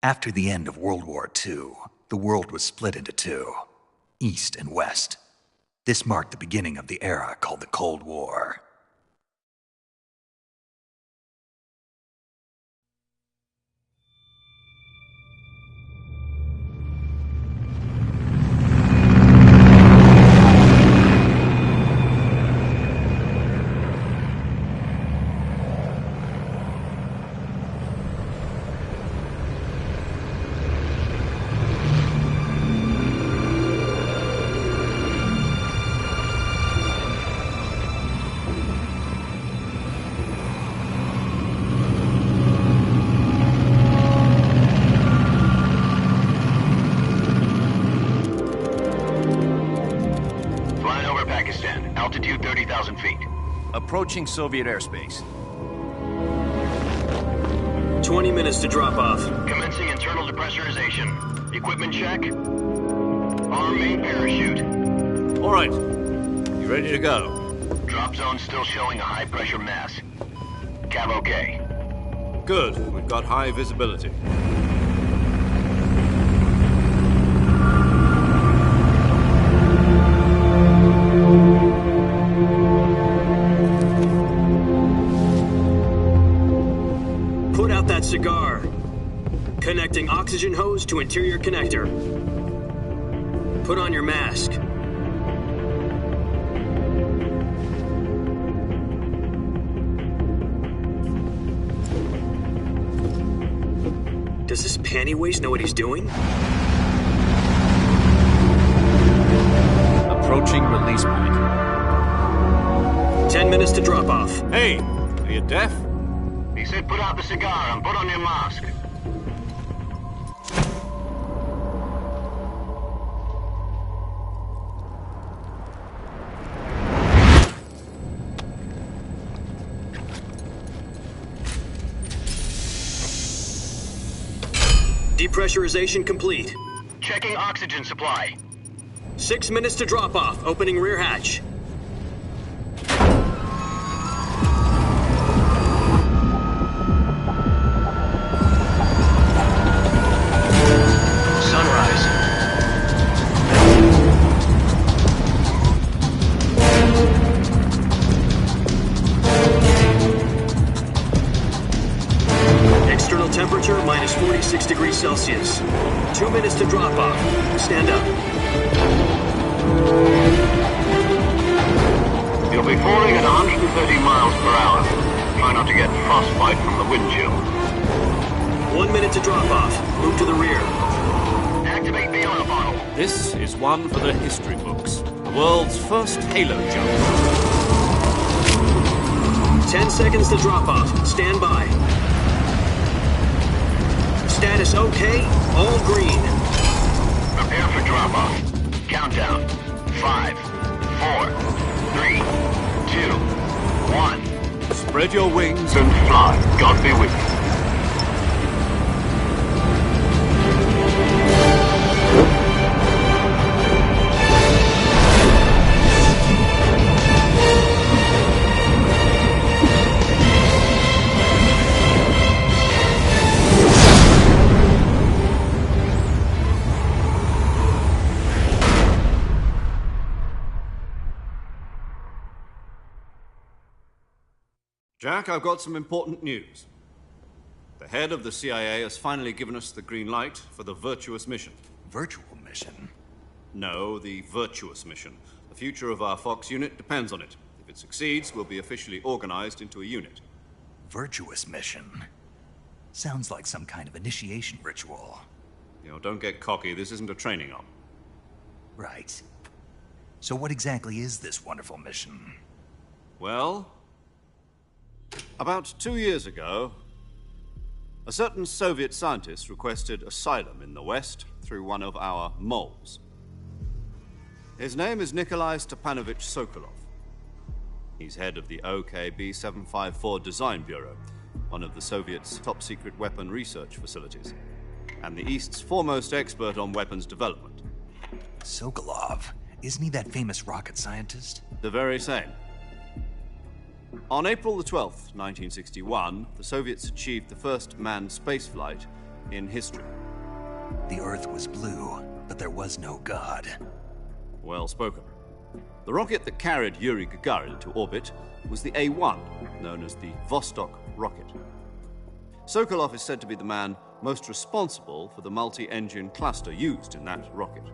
After the end of World War II, the world was split into two, East and West. This marked the beginning of the era called the Cold War. Altitude 30,000 feet. Approaching Soviet airspace. 20 minutes to drop off. Commencing internal depressurization. Equipment check. Arm main parachute. All right. You ready to go? Drop zone still showing a high pressure mass. Cav okay. Good. We've got high visibility. Put out that cigar. Connecting oxygen hose to interior connector. Put on your mask. Does this pantywaist know what he's doing? Approaching release point. 10 minutes to drop off. Hey, are you deaf? He said put out the cigar and put on your mask. Depressurization complete. Checking oxygen supply. 6 minutes to drop off. Opening rear hatch. Sunrise. External temperature minus 46 degrees Celsius. 2 minutes to drop off. Stand up. You'll be falling at 130 miles per hour. Try not to get frostbite from the wind chill. 1 minute to drop off. Move to the rear. Activate the autothrottle. This is one for the history books. The world's first halo jump. 10 seconds to drop off. Stand by. Status okay. All green. Prepare for drop-off. Countdown. 5, 4, 3, 2, 1. Spread your wings. And fly. God be with you. Jack, I've got some important news. The head of the CIA has finally given us the green light for the Virtuous mission. Virtual mission? No, the Virtuous mission. The future of our Fox unit depends on it. If it succeeds, we'll be officially organized into a unit. Virtuous mission? Sounds like some kind of initiation ritual. You know, don't get cocky. This isn't a training op. Right. So what exactly is this wonderful mission? Well, about 2 years ago, a certain Soviet scientist requested asylum in the West through one of our moles. His name is Nikolai Stepanovich Sokolov. He's head of the OKB-754 Design Bureau, one of the Soviets' top-secret weapon research facilities, and the East's foremost expert on weapons development. Sokolov? Isn't he that famous rocket scientist? The very same. On April the 12th, 1961, the Soviets achieved the first manned spaceflight in history. The Earth was blue, but there was no God. Well spoken. The rocket that carried Yuri Gagarin to orbit was the A-1, known as the Vostok rocket. Sokolov is said to be the man most responsible for the multi-engine cluster used in that rocket.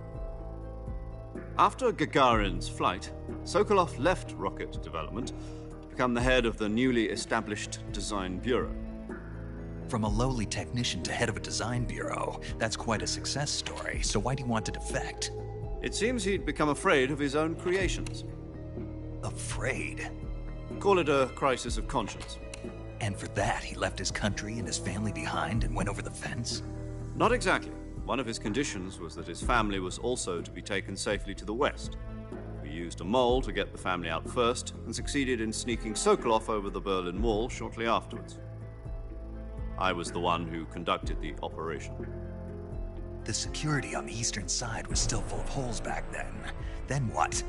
After Gagarin's flight, Sokolov left rocket development to become the head of the newly established Design Bureau. From a lowly technician to head of a design bureau, that's quite a success story, so why do you want to defect? It seems he'd become afraid of his own creations. Afraid? Call it a crisis of conscience. And for that, he left his country and his family behind and went over the fence? Not exactly. One of his conditions was that his family was also to be taken safely to the west. We used a mole to get the family out first and succeeded in sneaking Sokolov over the Berlin Wall shortly afterwards. I was the one who conducted the operation. The security on the eastern side was still full of holes back then. Then what?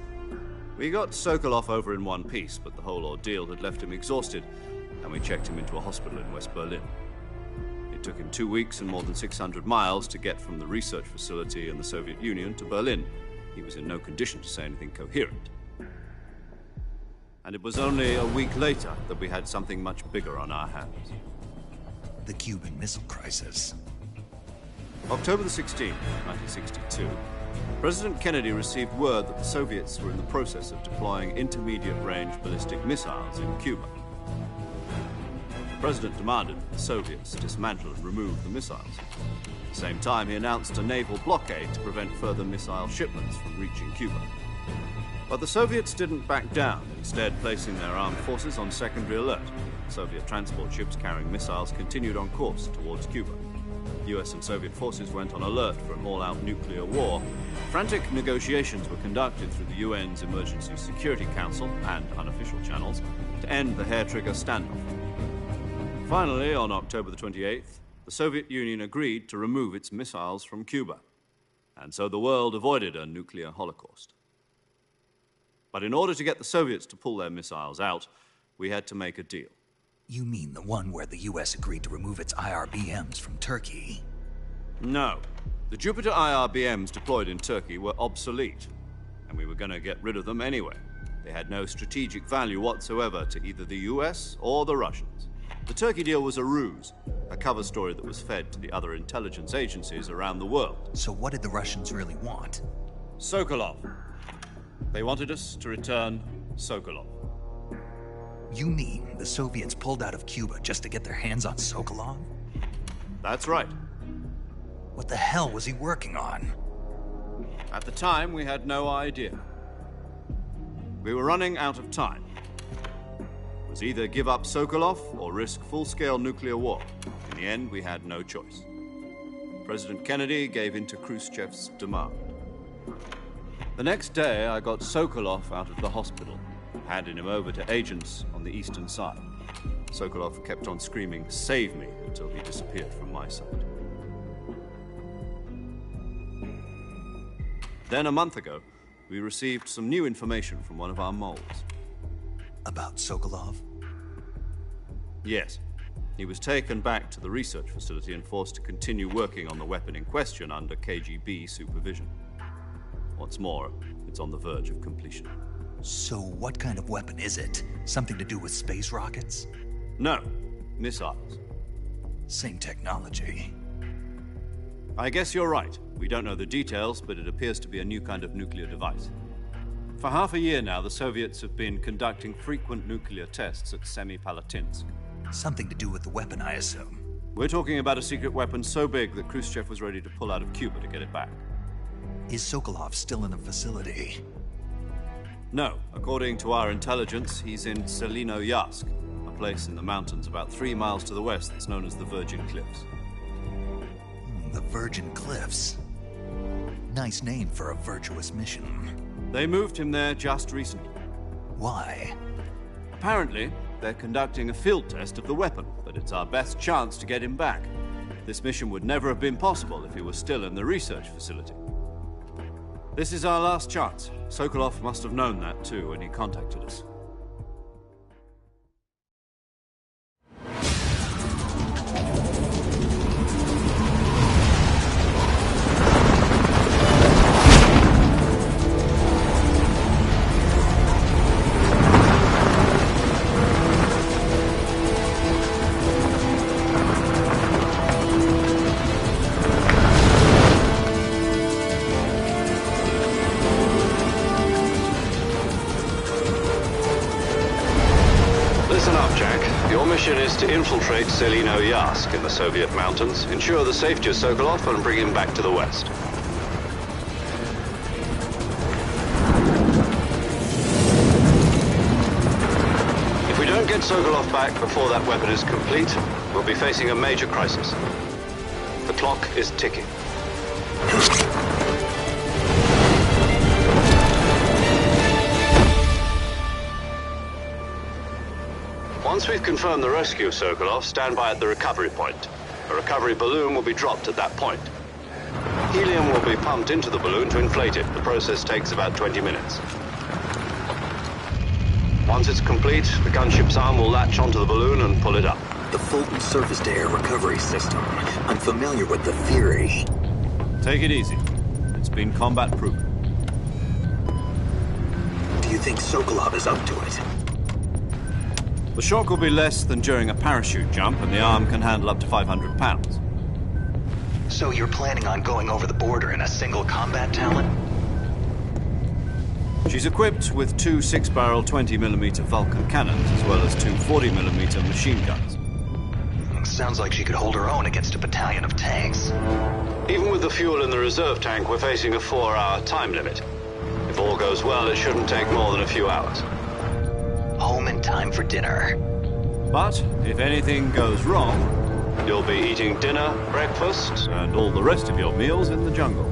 We got Sokolov over in one piece, but the whole ordeal had left him exhausted, and we checked him into a hospital in West Berlin. It took him 2 weeks and more than 600 miles to get from the research facility in the Soviet Union to Berlin. He was in no condition to say anything coherent. And it was only a week later that we had something much bigger on our hands. The Cuban Missile Crisis. October the 16th, 1962, President Kennedy received word that the Soviets were in the process of deploying intermediate-range ballistic missiles in Cuba. The President demanded that the Soviets dismantle and remove the missiles. At the same time, he announced a naval blockade to prevent further missile shipments from reaching Cuba. But the Soviets didn't back down, instead placing their armed forces on secondary alert. Soviet transport ships carrying missiles continued on course towards Cuba. US and Soviet forces went on alert for an all-out nuclear war. Frantic negotiations were conducted through the UN's Emergency Security Council and unofficial channels to end the hair-trigger standoff. Finally, on October the 28th, the Soviet Union agreed to remove its missiles from Cuba, and so the world avoided a nuclear holocaust. But in order to get the Soviets to pull their missiles out, we had to make a deal. You mean the one where the US agreed to remove its IRBMs from Turkey? No. The Jupiter IRBMs deployed in Turkey were obsolete, and we were going to get rid of them anyway. They had no strategic value whatsoever to either the US or the Russians. The Turkey deal was a ruse, a cover story that was fed to the other intelligence agencies around the world. So what did the Russians really want? Sokolov. They wanted us to return Sokolov. You mean the Soviets pulled out of Cuba just to get their hands on Sokolov? That's right. What the hell was he working on? At the time, we had no idea. We were running out of time. It was either give up Sokolov or risk full-scale nuclear war. In the end, we had no choice. President Kennedy gave in to Khrushchev's demand. The next day, I got Sokolov out of the hospital, handing him over to agents on the eastern side. Sokolov kept on screaming, "Save me," until he disappeared from my side. Then a month ago, we received some new information from one of our moles. About Sokolov? Yes. He was taken back to the research facility and forced to continue working on the weapon in question under KGB supervision. What's more, it's on the verge of completion. So what kind of weapon is it? Something to do with space rockets? No, missiles. Same technology. I guess you're right. We don't know the details, but it appears to be a new kind of nuclear device. For half a year now, the Soviets have been conducting frequent nuclear tests at Semipalatinsk. Something to do with the weapon, I assume. We're talking about a secret weapon so big that Khrushchev was ready to pull out of Cuba to get it back. Is Sokolov still in the facility? No. According to our intelligence, he's in Selinoyarsk, a place in the mountains about 3 miles to the west that's known as the Virgin Cliffs. The Virgin Cliffs. Nice name for a virtuous mission. They moved him there just recently. Why? Apparently, they're conducting a field test of the weapon, but it's our best chance to get him back. This mission would never have been possible if he was still in the research facility. This is our last chance. Sokolov must have known that too when he contacted us. Jack. Your mission is to infiltrate Selino Yask in the Soviet mountains, ensure the safety of Sokolov, and bring him back to the West. If we don't get Sokolov back before that weapon is complete, we'll be facing a major crisis. The clock is ticking. Once we've confirmed the rescue of Sokolov, stand by at the recovery point. A recovery balloon will be dropped at that point. Helium will be pumped into the balloon to inflate it. The process takes about 20 minutes. Once it's complete, the gunship's arm will latch onto the balloon and pull it up. The Fulton surface-to-air recovery system. I'm familiar with the theory. Take it easy. It's been combat-proven. Do you think Sokolov is up to it? The shock will be less than during a parachute jump, and the arm can handle up to 500 pounds. So you're planning on going over the border in a single combat talent? She's equipped with two 6-barrel 20mm Vulcan cannons, as well as two 40mm machine guns. Sounds like she could hold her own against a battalion of tanks. Even with the fuel in the reserve tank, we're facing a 4-hour time limit. If all goes well, it shouldn't take more than a few hours. Home in time for dinner. But if anything goes wrong, you'll be eating dinner, breakfast, and all the rest of your meals in the jungle.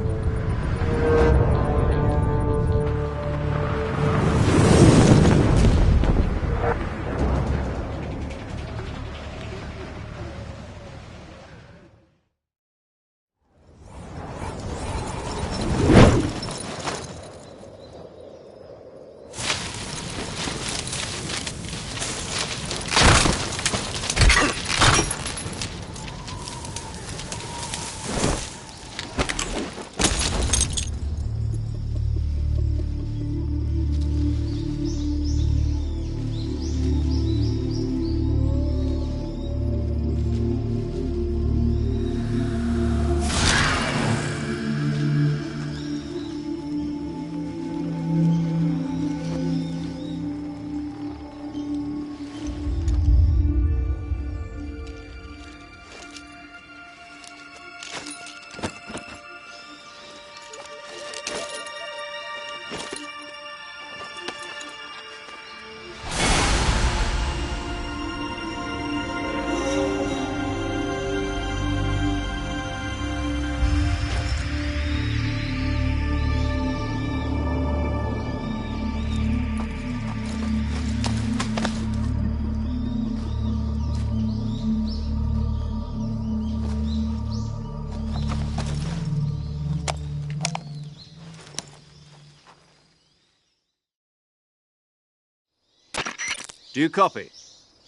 Do you copy?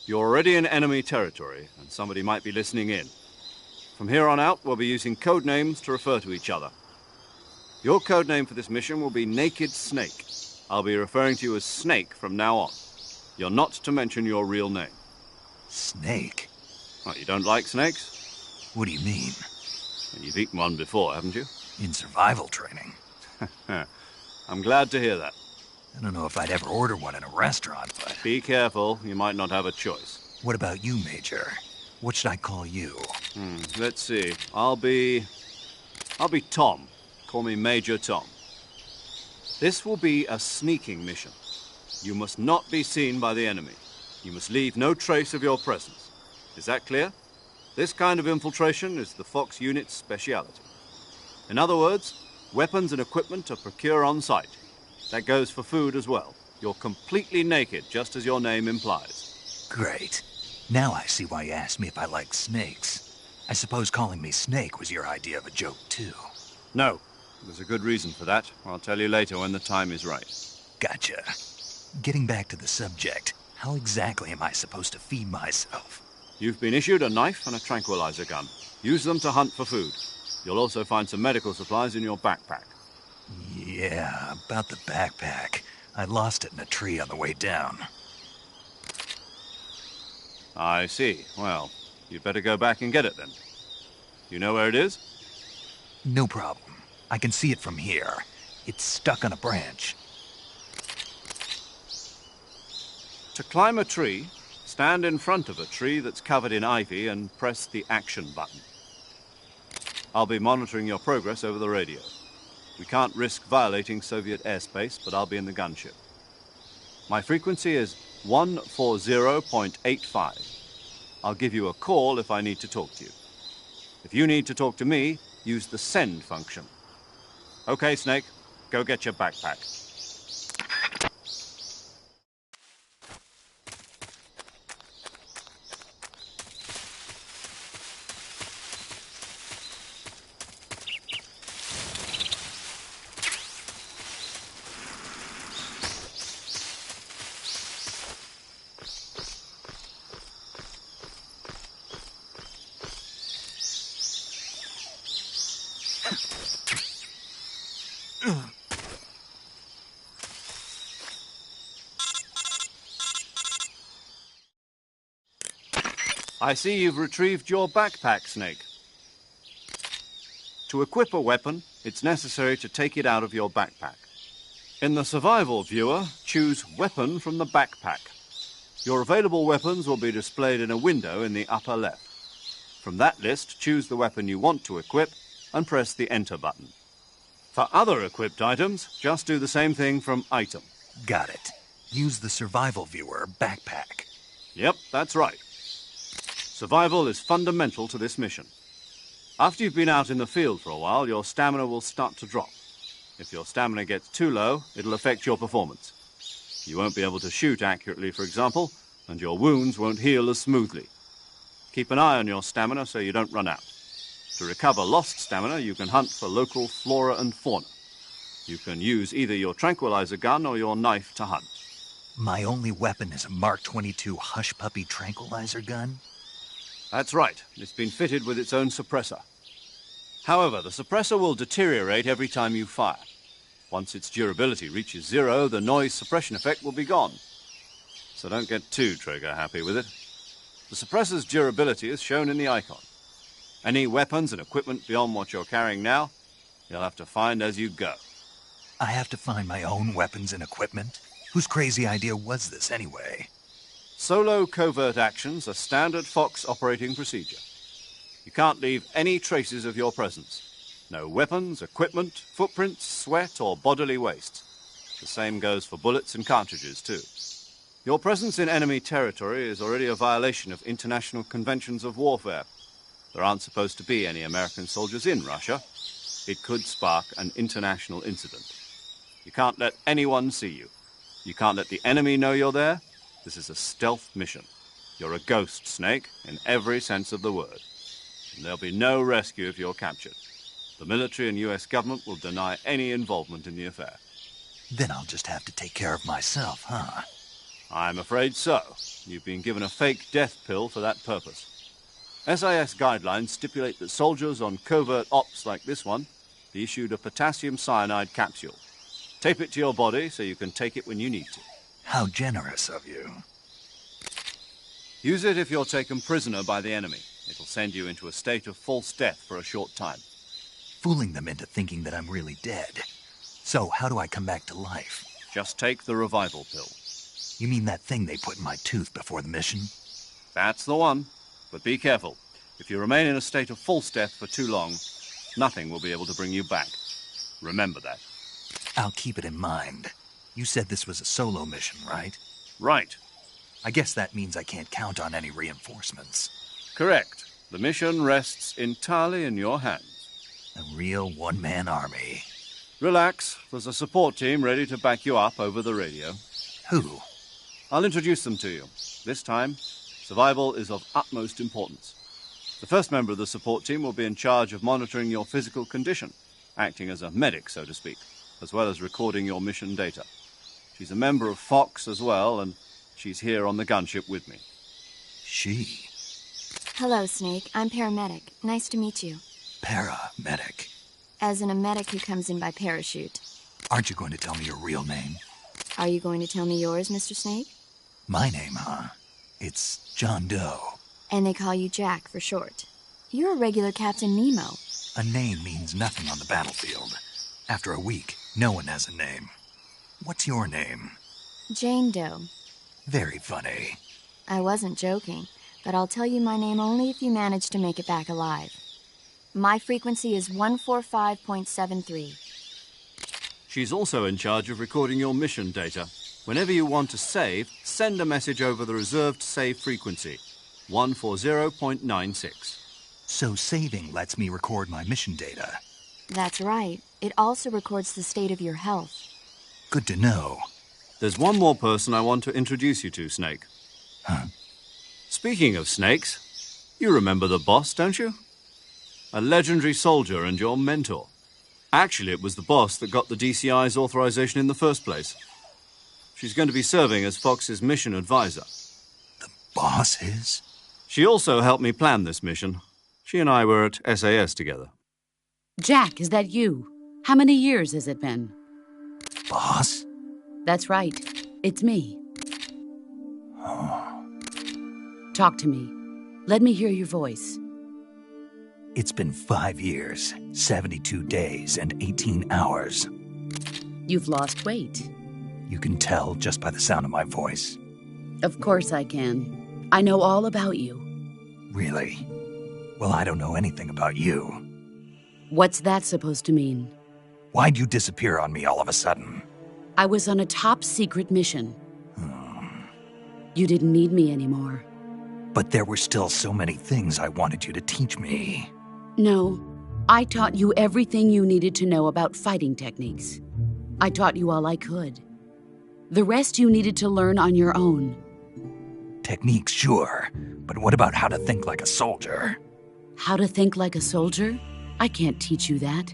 You're already in enemy territory, and somebody might be listening in. From here on out, we'll be using code names to refer to each other. Your code name for this mission will be Naked Snake. I'll be referring to you as Snake from now on. You're not to mention your real name. Snake? What, you don't like snakes? What do you mean? Well, you've eaten one before, haven't you? In survival training. I'm glad to hear that. I don't know if I'd ever order one in a restaurant, but... Be careful, you might not have a choice. What about you, Major? What should I call you? Let's see. I'll be Tom. Call me Major Tom. This will be a sneaking mission. You must not be seen by the enemy. You must leave no trace of your presence. Is that clear? This kind of infiltration is the Fox unit's speciality. In other words, weapons and equipment are procured on site. That goes for food as well. You're completely naked, just as your name implies. Great. Now I see why you asked me if I like snakes. I suppose calling me Snake was your idea of a joke, too. No. There's a good reason for that. I'll tell you later when the time is right. Gotcha. Getting back to the subject, how exactly am I supposed to feed myself? You've been issued a knife and a tranquilizer gun. Use them to hunt for food. You'll also find some medical supplies in your backpack. Yeah, about the backpack. I lost it in a tree on the way down. I see. Well, you'd better go back and get it then. You know where it is? No problem. I can see it from here. It's stuck on a branch. To climb a tree, Stand in front of a tree that's covered in ivy and press the action button. I'll be monitoring your progress over the radio. We can't risk violating Soviet airspace, but I'll be in the gunship. My frequency is 140.85. I'll give you a call if I need to talk to you. If you need to talk to me, use the send function. Okay, Snake, go get your backpack. I see you've retrieved your backpack, Snake. To equip a weapon, it's necessary to take it out of your backpack. In the survival viewer, choose Weapon from the backpack. Your available weapons will be displayed in a window in the upper left. From that list, choose the weapon you want to equip and press the Enter button. For other equipped items, just do the same thing from Item. Got it. Use the survival viewer backpack. Yep, that's right. Survival is fundamental to this mission. After you've been out in the field for a while, your stamina will start to drop. If your stamina gets too low, it'll affect your performance. You won't be able to shoot accurately, for example, and your wounds won't heal as smoothly. Keep an eye on your stamina so you don't run out. To recover lost stamina, you can hunt for local flora and fauna. You can use either your tranquilizer gun or your knife to hunt. My only weapon is a Mark 22 Hush Puppy tranquilizer gun? That's right. It's been fitted with its own suppressor. However, the suppressor will deteriorate every time you fire. Once its durability reaches 0, the noise suppression effect will be gone. So don't get too trigger-happy with it. The suppressor's durability is shown in the icon. Any weapons and equipment beyond what you're carrying now, you'll have to find as you go. I have to find my own weapons and equipment? Whose crazy idea was this anyway? Solo covert actions are standard Fox operating procedure. You can't leave any traces of your presence. No weapons, equipment, footprints, sweat, or bodily waste. The same goes for bullets and cartridges, too. Your presence in enemy territory is already a violation of international conventions of warfare. There aren't supposed to be any American soldiers in Russia. It could spark an international incident. You can't let anyone see you. You can't let the enemy know you're there. This is a stealth mission. You're a ghost, Snake, in every sense of the word. And there'll be no rescue if you're captured. The military and US government will deny any involvement in the affair. Then I'll just have to take care of myself, huh? I'm afraid so. You've been given a fake death pill for that purpose. SIS guidelines stipulate that soldiers on covert ops like this one be issued a potassium cyanide capsule. Tape it to your body so you can take it when you need to. How generous of you. Use it if you're taken prisoner by the enemy. It'll send you into a state of false death for a short time. Fooling them into thinking that I'm really dead. So, how do I come back to life? Just take the revival pill. You mean that thing they put in my tooth before the mission? That's the one. But be careful. If you remain in a state of false death for too long, nothing will be able to bring you back. Remember that. I'll keep it in mind. You said this was a solo mission, right? Right. I guess that means I can't count on any reinforcements. Correct. The mission rests entirely in your hands. A real one-man army. Relax. There's a support team ready to back you up over the radio. Who? I'll introduce them to you. This time, survival is of utmost importance. The first member of the support team will be in charge of monitoring your physical condition, acting as a medic, so to speak, as well as recording your mission data. She's a member of Fox as well, and she's here on the gunship with me. She? Hello, Snake. I'm paramedic. Nice to meet you. Paramedic. As in a medic who comes in by parachute. Aren't you going to tell me your real name? Are you going to tell me yours, Mr. Snake? My name, huh? It's John Doe. And they call you Jack for short. You're a regular Captain Nemo. A name means nothing on the battlefield. After a week, no one has a name. What's your name? Jane Doe. Very funny. I wasn't joking, but I'll tell you my name only if you manage to make it back alive. My frequency is 145.73. She's also in charge of recording your mission data. Whenever you want to save, send a message over the reserved save frequency, 140.96. So saving lets me record my mission data. That's right. It also records the state of your health. Good to know. There's one more person I want to introduce you to, Snake. Huh? Speaking of snakes, you remember the boss, don't you? A legendary soldier and your mentor. Actually, it was the boss that got the DCI's authorization in the first place. She's going to be serving as Fox's mission advisor. The boss is? She also helped me plan this mission. She and I were at SAS together. Jack, is that you? How many years has it been? Boss? That's right. It's me. Talk to me. Let me hear your voice. It's been 5 years, 72 days, and 18 hours. You've lost weight. You can tell just by the sound of my voice. Of course I can. I know all about you. Really? Well, I don't know anything about you. What's that supposed to mean? Why'd you disappear on me all of a sudden? I was on a top-secret mission. You didn't need me anymore. But there were still so many things I wanted you to teach me. No, I taught you everything you needed to know about fighting techniques. I taught you all I could. The rest you needed to learn on your own. Techniques, sure. But what about how to think like a soldier? How to think like a soldier? I can't teach you that.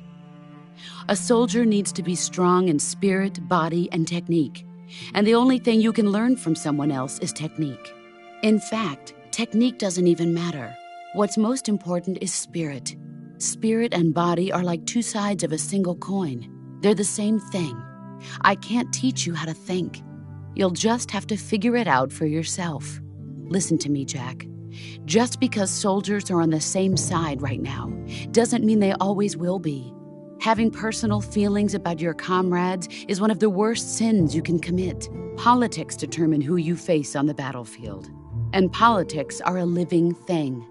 A soldier needs to be strong in spirit, body, and technique. And the only thing you can learn from someone else is technique. In fact, technique doesn't even matter. What's most important is spirit. Spirit and body are like two sides of a single coin. They're the same thing. I can't teach you how to think. You'll just have to figure it out for yourself. Listen to me, Jack. Just because soldiers are on the same side right now doesn't mean they always will be. Having personal feelings about your comrades is one of the worst sins you can commit. Politics determine who you face on the battlefield. And politics are a living thing.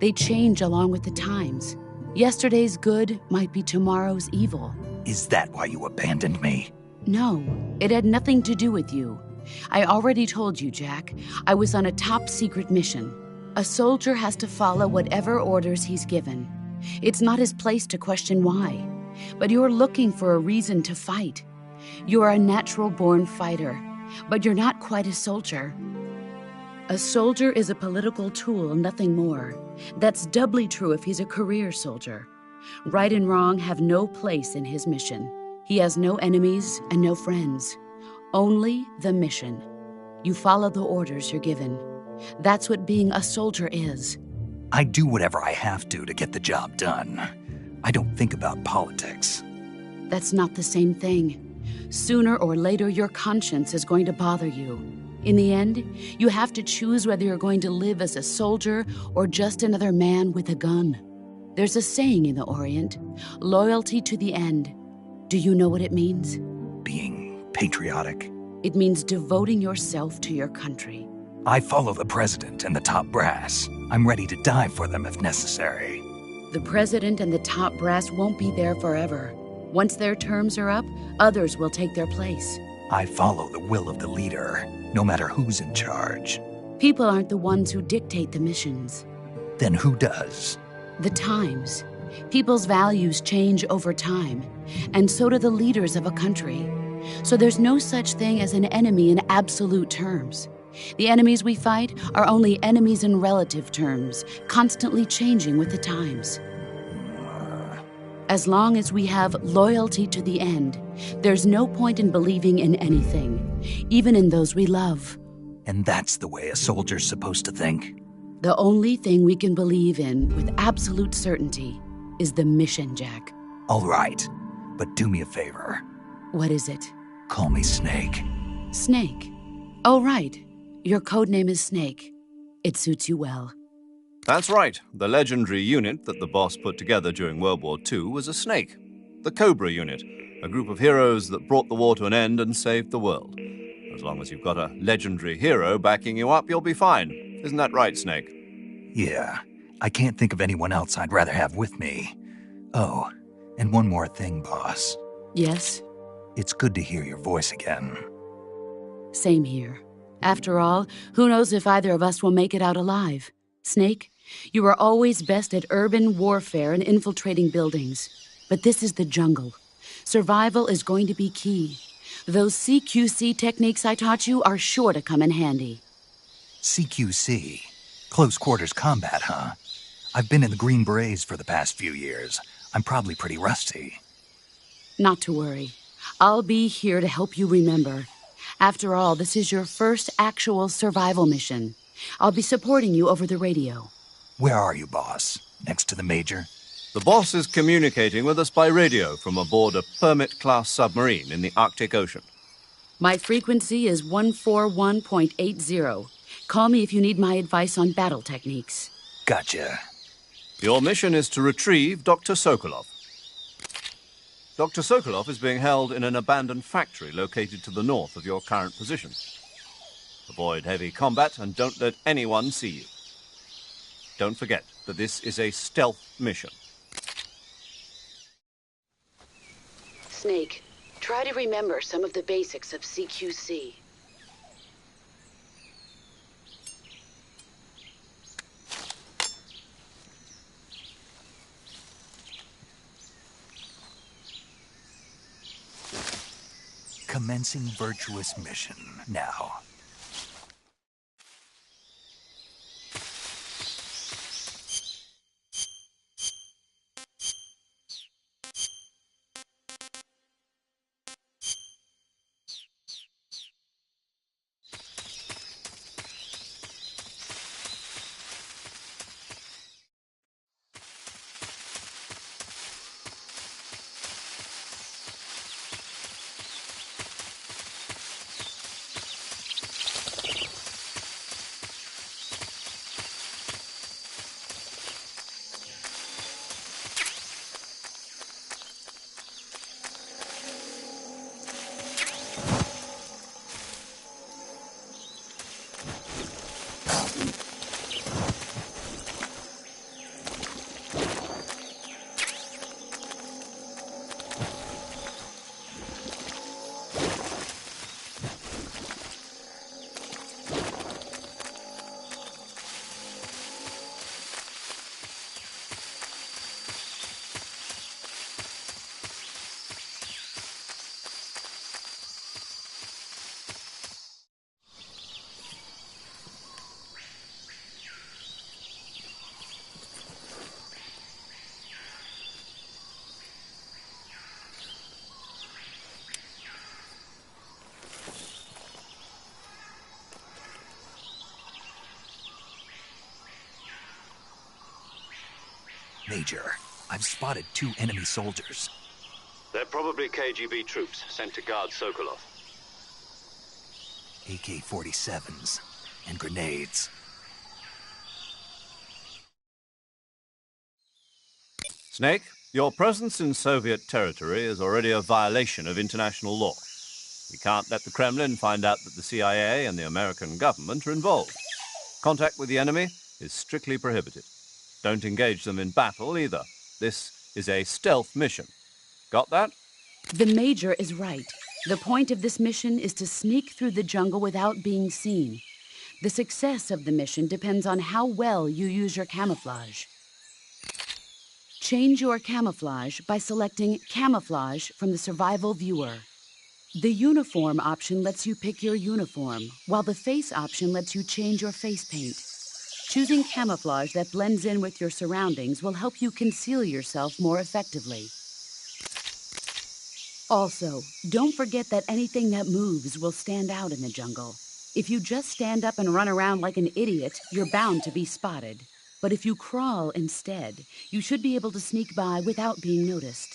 They change along with the times. Yesterday's good might be tomorrow's evil. Is that why you abandoned me? No, it had nothing to do with you. I already told you, Jack. I was on a top-secret mission. A soldier has to follow whatever orders he's given. It's not his place to question why. But you're looking for a reason to fight. You're a natural-born fighter, but you're not quite a soldier. A soldier is a political tool, nothing more. That's doubly true if he's a career soldier. Right and wrong have no place in his mission. He has no enemies and no friends. Only the mission. You follow the orders you're given. That's what being a soldier is. I do whatever I have to get the job done. I don't think about politics. That's not the same thing. Sooner or later, your conscience is going to bother you. In the end, you have to choose whether you're going to live as a soldier or just another man with a gun. There's a saying in the Orient, loyalty to the end. Do you know what it means? Being patriotic. It means devoting yourself to your country. I follow the president and the top brass. I'm ready to die for them if necessary. The president and the top brass won't be there forever. Once their terms are up, others will take their place. I follow the will of the leader, no matter who's in charge. People aren't the ones who dictate the missions. Then who does? The times. People's values change over time, and so do the leaders of a country. So there's no such thing as an enemy in absolute terms. The enemies we fight are only enemies in relative terms, constantly changing with the times. As long as we have loyalty to the end, there's no point in believing in anything, even in those we love. And that's the way a soldier's supposed to think? The only thing we can believe in with absolute certainty is the mission, Jack. All right, but do me a favor. What is it? Call me Snake. Snake? Oh, right. Your codename is Snake. It suits you well. That's right. The legendary unit that the boss put together during World War II was a snake. The Cobra unit, a group of heroes that brought the war to an end and saved the world. As long as you've got a legendary hero backing you up, you'll be fine. Isn't that right, Snake? Yeah, I can't think of anyone else I'd rather have with me. Oh, and one more thing, boss. Yes? It's good to hear your voice again. Same here. After all, who knows if either of us will make it out alive? Snake, you are always best at urban warfare and infiltrating buildings. But this is the jungle. Survival is going to be key. Those CQC techniques I taught you are sure to come in handy. CQC? Close quarters combat, huh? I've been in the Green Berets for the past few years. I'm probably pretty rusty. Not to worry. I'll be here to help you remember. After all, this is your first actual survival mission. I'll be supporting you over the radio. Where are you, boss? Next to the Major? The boss is communicating with us by radio from aboard a Permit-class submarine in the Arctic Ocean. My frequency is 141.80. Call me if you need my advice on battle techniques. Gotcha. Your mission is to retrieve Dr. Sokolov. Dr. Sokolov is being held in an abandoned factory located to the north of your current position. Avoid heavy combat and don't let anyone see you. Don't forget that this is a stealth mission. Snake, try to remember some of the basics of CQC. Commencing virtuous mission now. Major, I've spotted 2 enemy soldiers. They're probably KGB troops sent to guard Sokolov. AK-47s and grenades. Snake, your presence in Soviet territory is already a violation of international law. We can't let the Kremlin find out that the CIA and the American government are involved. Contact with the enemy is strictly prohibited. Don't engage them in battle either. This is a stealth mission. Got that? The Major is right. The point of this mission is to sneak through the jungle without being seen. The success of the mission depends on how well you use your camouflage. Change your camouflage by selecting Camouflage from the Survival Viewer. The Uniform option lets you pick your uniform, while the Face option lets you change your face paint. Choosing camouflage that blends in with your surroundings will help you conceal yourself more effectively. Also, don't forget that anything that moves will stand out in the jungle. If you just stand up and run around like an idiot, you're bound to be spotted. But if you crawl instead, you should be able to sneak by without being noticed.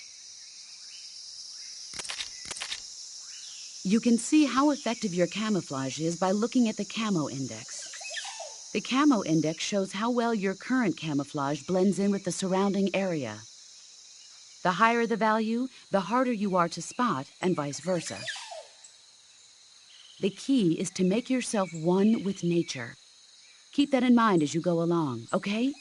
You can see how effective your camouflage is by looking at the Camo Index. The Camo Index shows how well your current camouflage blends in with the surrounding area. The higher the value, the harder you are to spot, and vice versa. The key is to make yourself one with nature. Keep that in mind as you go along, okay?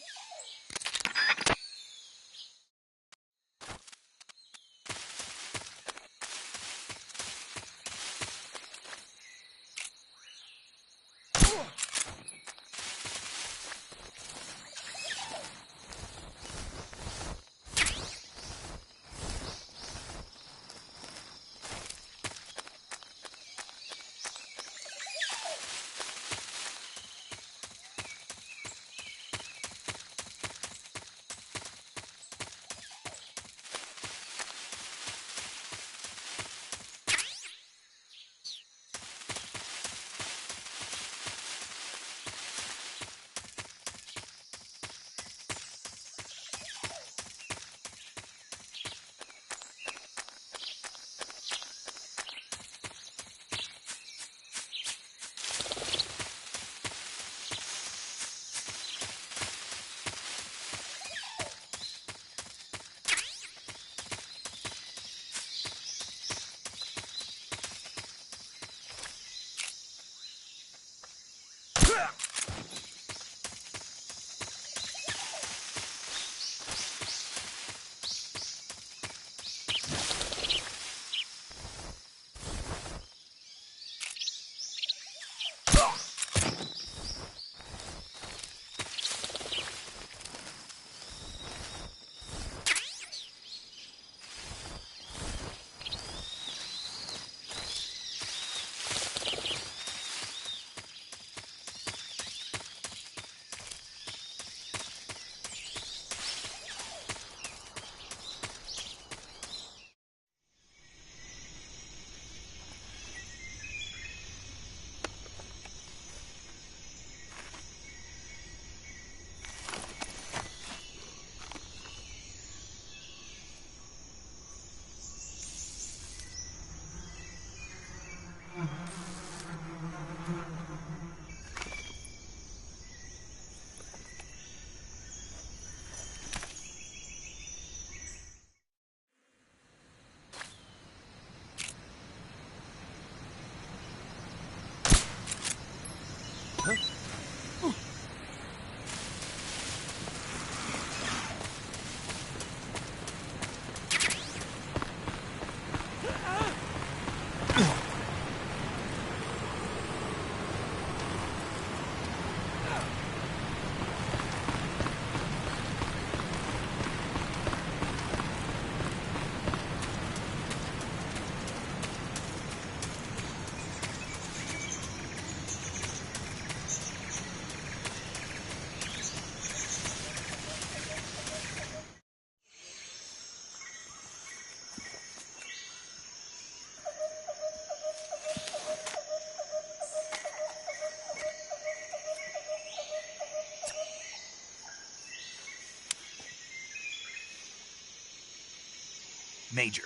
Major,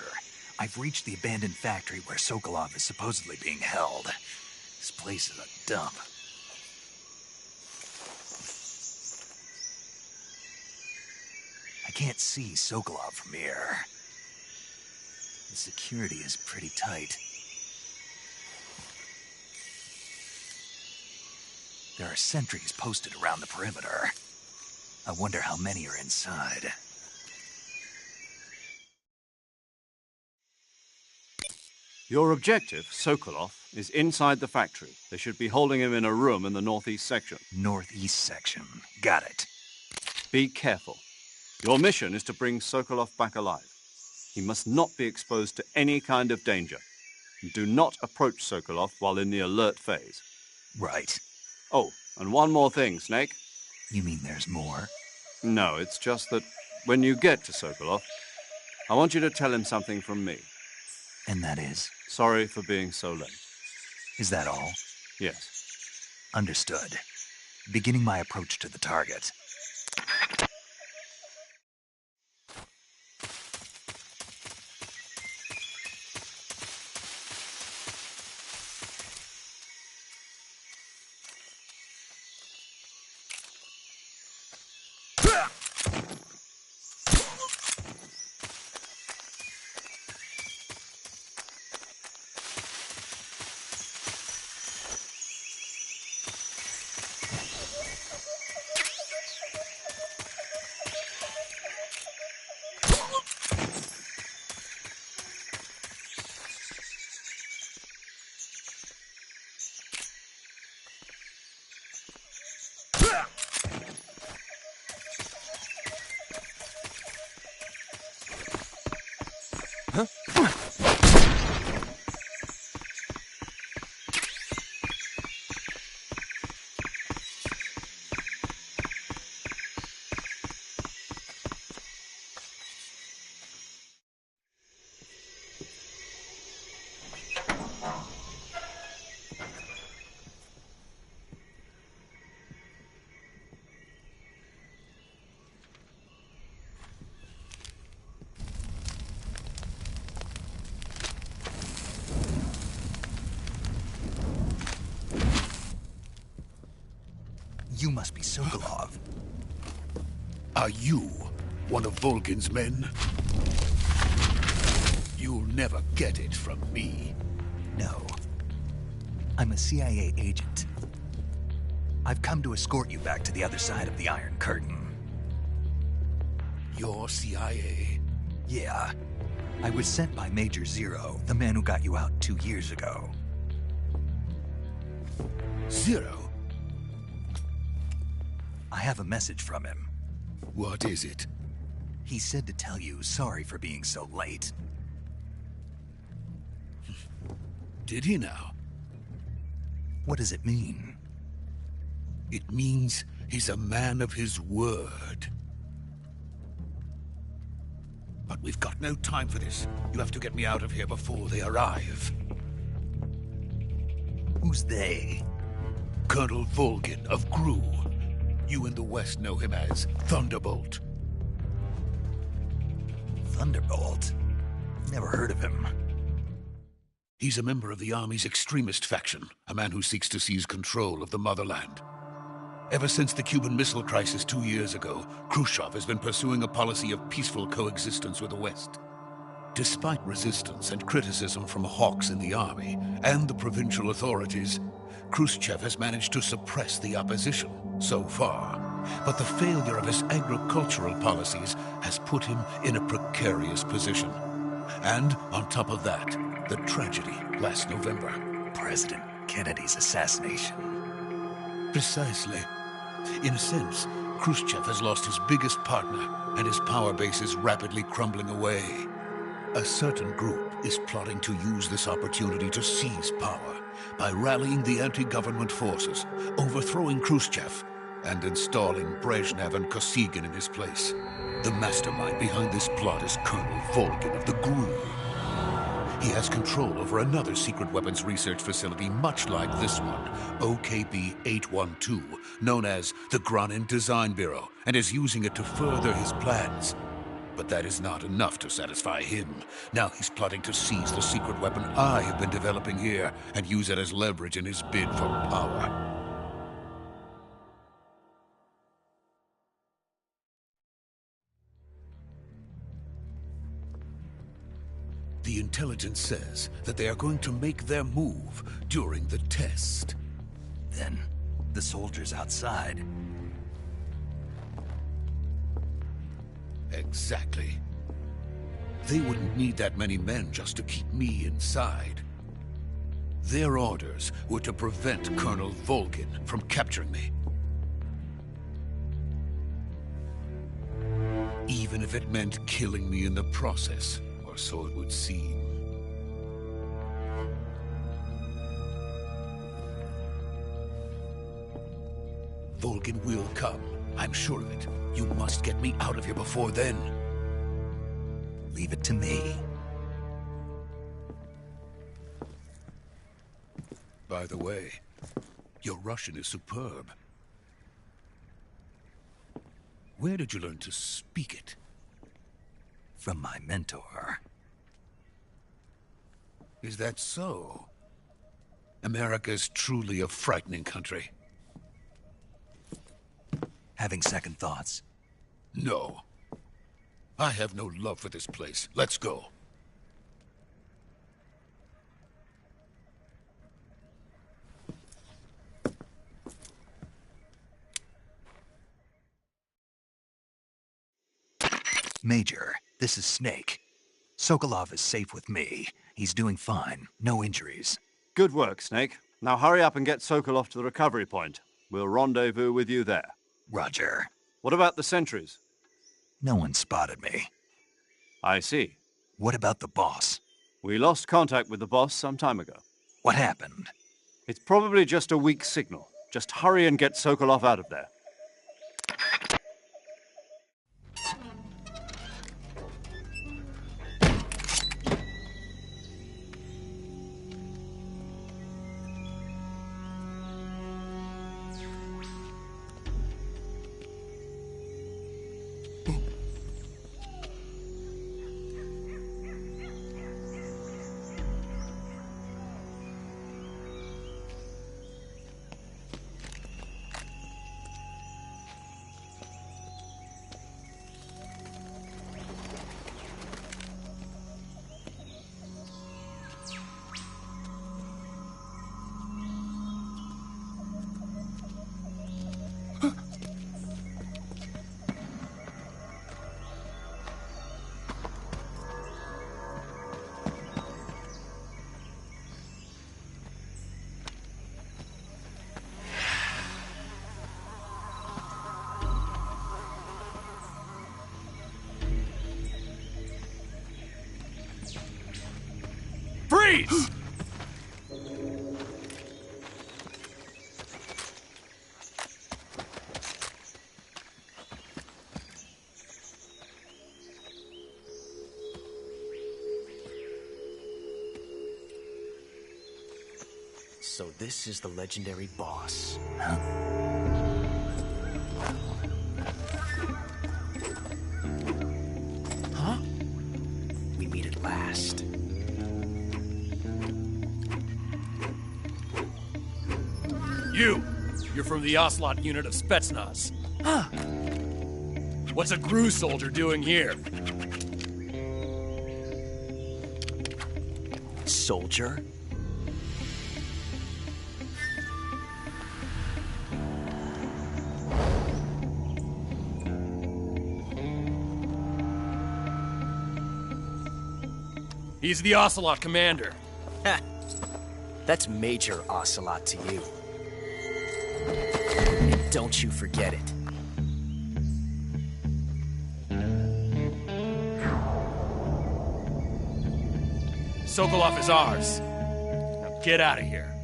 I've reached the abandoned factory where Sokolov is supposedly being held. This place is a dump. I can't see Sokolov from here. The security is pretty tight. There are sentries posted around the perimeter. I wonder how many are inside. Your objective, Sokolov, is inside the factory. They should be holding him in a room in the northeast section. Northeast section. Got it. Be careful. Your mission is to bring Sokolov back alive. He must not be exposed to any kind of danger. Do not approach Sokolov while in the alert phase. Right. Oh, and one more thing, Snake. You mean there's more? No, it's just that when you get to Sokolov, I want you to tell him something from me. And that is? Sorry for being so late. Is that all? Yes. Understood. Beginning my approach to the target. You must be Sokolov. Are you one of Volgin's men? You'll never get it from me. No. I'm a CIA agent. I've come to escort you back to the other side of the Iron Curtain. You're CIA? Yeah. I was sent by Major Zero, the man who got you out 2 years ago. Zero? I have a message from him. What is it? He said to tell you sorry for being so late. Did he now? What does it mean? It means he's a man of his word. But we've got no time for this. You have to get me out of here before they arrive. Who's they? Colonel Volgin of GRU. You in the West know him as Thunderbolt. Thunderbolt? Never heard of him. He's a member of the Army's extremist faction, a man who seeks to seize control of the motherland. Ever since the Cuban Missile Crisis 2 years ago, Khrushchev has been pursuing a policy of peaceful coexistence with the West. Despite resistance and criticism from hawks in the army and the provincial authorities, Khrushchev has managed to suppress the opposition so far. But the failure of his agricultural policies has put him in a precarious position. And on top of that, the tragedy last November. President Kennedy's assassination. Precisely. In a sense, Khrushchev has lost his biggest partner, and his power base is rapidly crumbling away. A certain group is plotting to use this opportunity to seize power by rallying the anti-government forces, overthrowing Khrushchev, and installing Brezhnev and Kosygin in his place. The mastermind behind this plot is Colonel Volgin of the GRU. He has control over another secret weapons research facility much like this one, OKB-812, known as the Granin Design Bureau, and is using it to further his plans. But that is not enough to satisfy him. Now he's plotting to seize the secret weapon I have been developing here and use it as leverage in his bid for power. The intelligence says that they are going to make their move during the test. Then, the soldiers outside. Exactly. They wouldn't need that many men just to keep me inside. Their orders were to prevent Colonel Volgin from capturing me. Even if it meant killing me in the process. Or so it would seem. Volgin will come. I'm sure of it. You must get me out of here before then. Leave it to me. By the way, your Russian is superb. Where did you learn to speak it? From my mentor. Is that so? America is truly a frightening country. Having second thoughts? No. I have no love for this place. Let's go. Major, this is Snake. Sokolov is safe with me. He's doing fine. No injuries. Good work, Snake. Now hurry up and get Sokolov to the recovery point. We'll rendezvous with you there. Roger. What about the sentries? No one spotted me. I see. What about the boss? We lost contact with the boss some time ago. What happened? It's probably just a weak signal. Just hurry and get Sokolov out of there. Freeze! So this is the legendary boss. Huh? We meet at last. You're from the Ocelot unit of Spetsnaz. Huh. What's a GRU soldier doing here? Soldier? He's the Ocelot commander. Ha! That's Major Ocelot to you. And don't you forget it. Sokolov is ours. Now get out of here.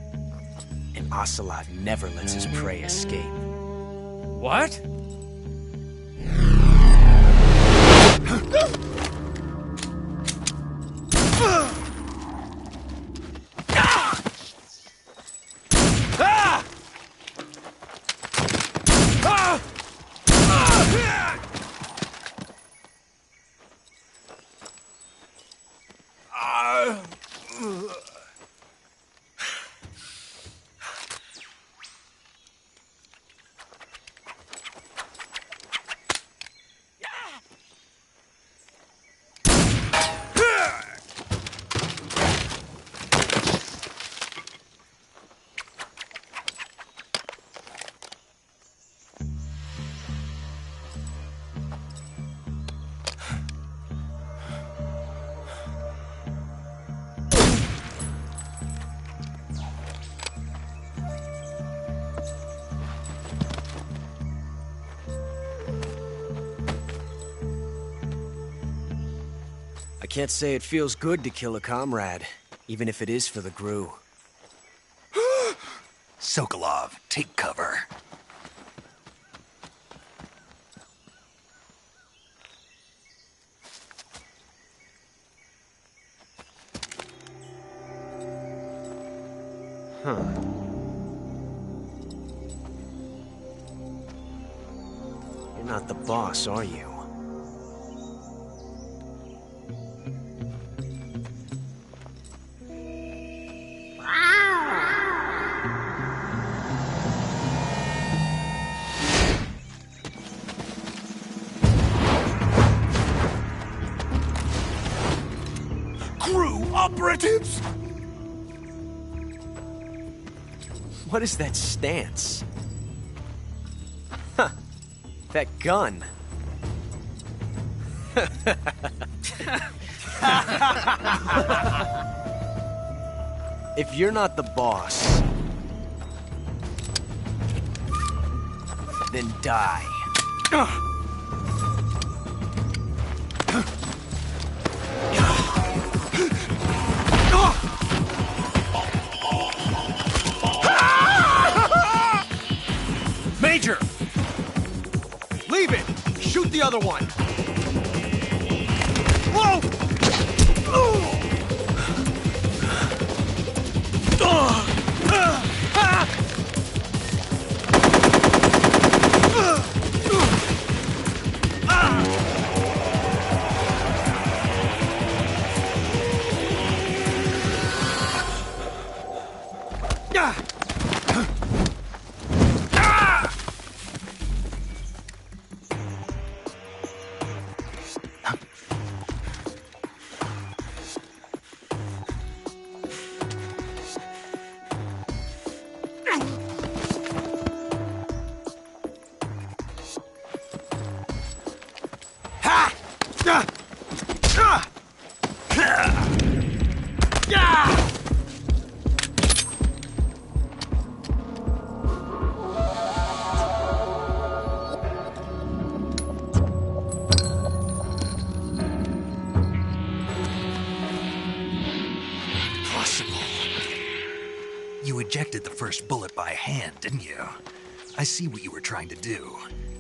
And Ocelot never lets his prey escape. What? I can't say it feels good to kill a comrade, even if it is for the GRU. Sokolov, take cover. Huh. You're not the boss, are you? GRU operatives! What is that stance? Huh. That gun. If you're not the boss, then die. Major! Leave it! Shoot the other one! Whoa! my hand, didn't you? I see what you were trying to do.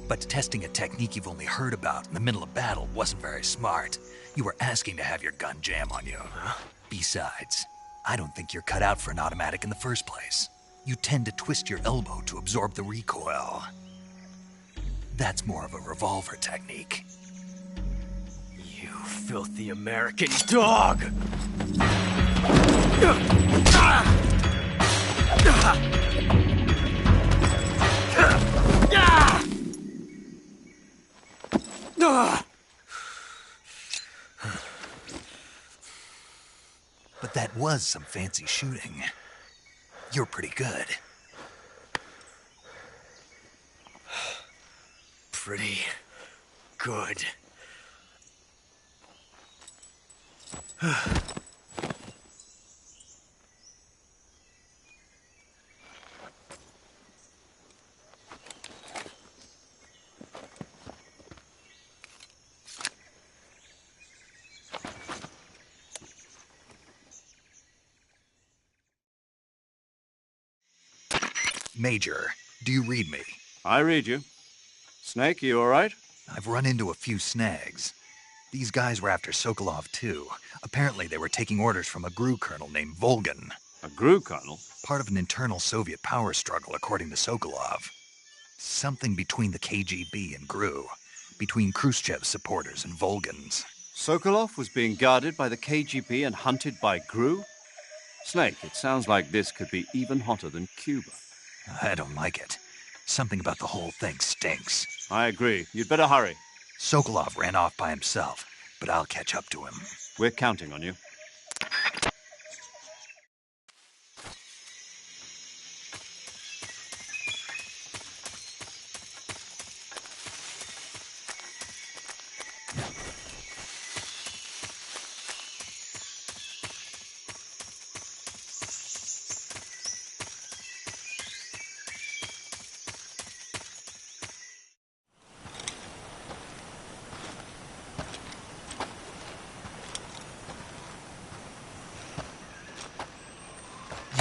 But testing a technique you've only heard about in the middle of battle wasn't very smart. You were asking to have your gun jam on you. Besides, I don't think you're cut out for an automatic in the first place. You tend to twist your elbow to absorb the recoil. That's more of a revolver technique. You filthy American dog! But that was some fancy shooting. You're pretty good. Pretty good. Major, do you read me? I read you. Snake, you all right? I've run into a few snags. These guys were after Sokolov too. Apparently they were taking orders from a GRU colonel named Volgan. A GRU colonel? Part of an internal Soviet power struggle, according to Sokolov. Something between the KGB and GRU. Between Khrushchev's supporters and Volgan's. Sokolov was being guarded by the KGB and hunted by GRU? Snake, it sounds like this could be even hotter than Cuba. I don't like it. Something about the whole thing stinks. I agree. You'd better hurry. Sokolov ran off by himself, but I'll catch up to him. We're counting on you.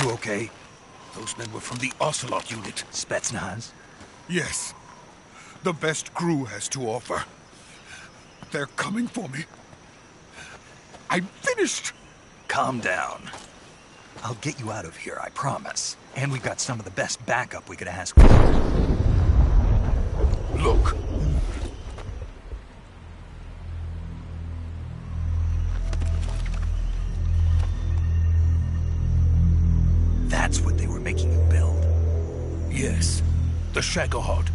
You okay? Those men were from the Ocelot unit. Spetsnaz? Yes. The best GRU has to offer. They're coming for me. I'm finished! Calm down. I'll get you out of here, I promise. And we've got some of the best backup we could ask for. Look. That's what they were making you build. Yes. The Shagohod.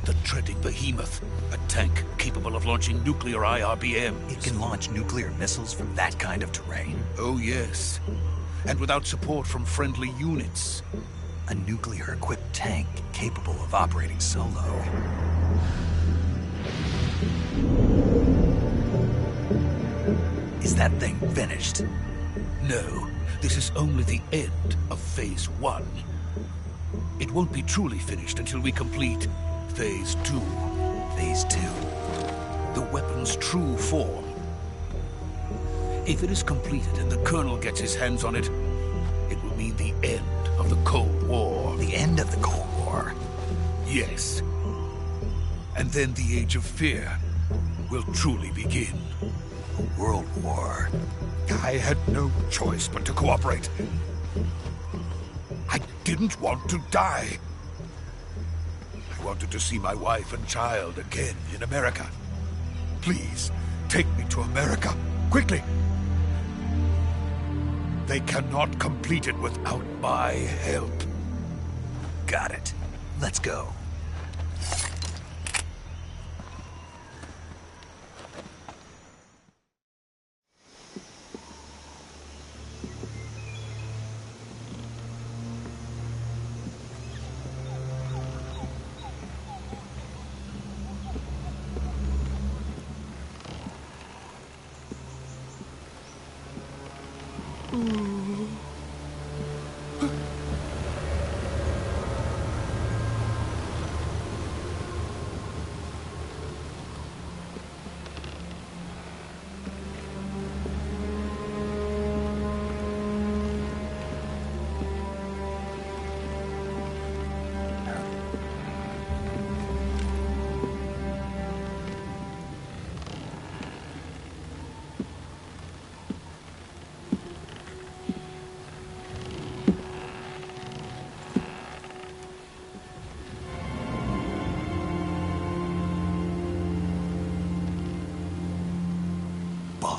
The treading behemoth. A tank capable of launching nuclear IRBMs. It can launch nuclear missiles from that kind of terrain? Oh, yes. And without support from friendly units. A nuclear-equipped tank capable of operating solo. Is that thing finished? No. This is only the end of Phase 1. It won't be truly finished until we complete Phase 2. Phase 2? The weapon's true form. If it is completed and the Colonel gets his hands on it, it will mean the end of the Cold War. The end of the Cold War? Yes. And then the Age of Fear will truly begin. A world war. I had no choice but to cooperate. I didn't want to die. I wanted to see my wife and child again in America. Please, take me to America, quickly. They cannot complete it without my help. Got it. Let's go.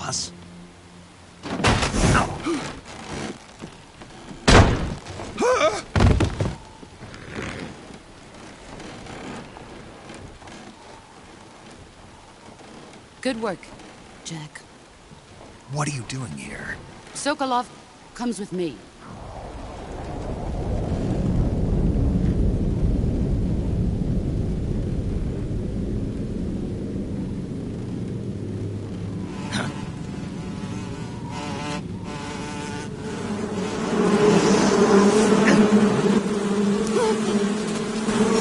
boss. Good work, Jack. What are you doing here? Sokolov comes with me.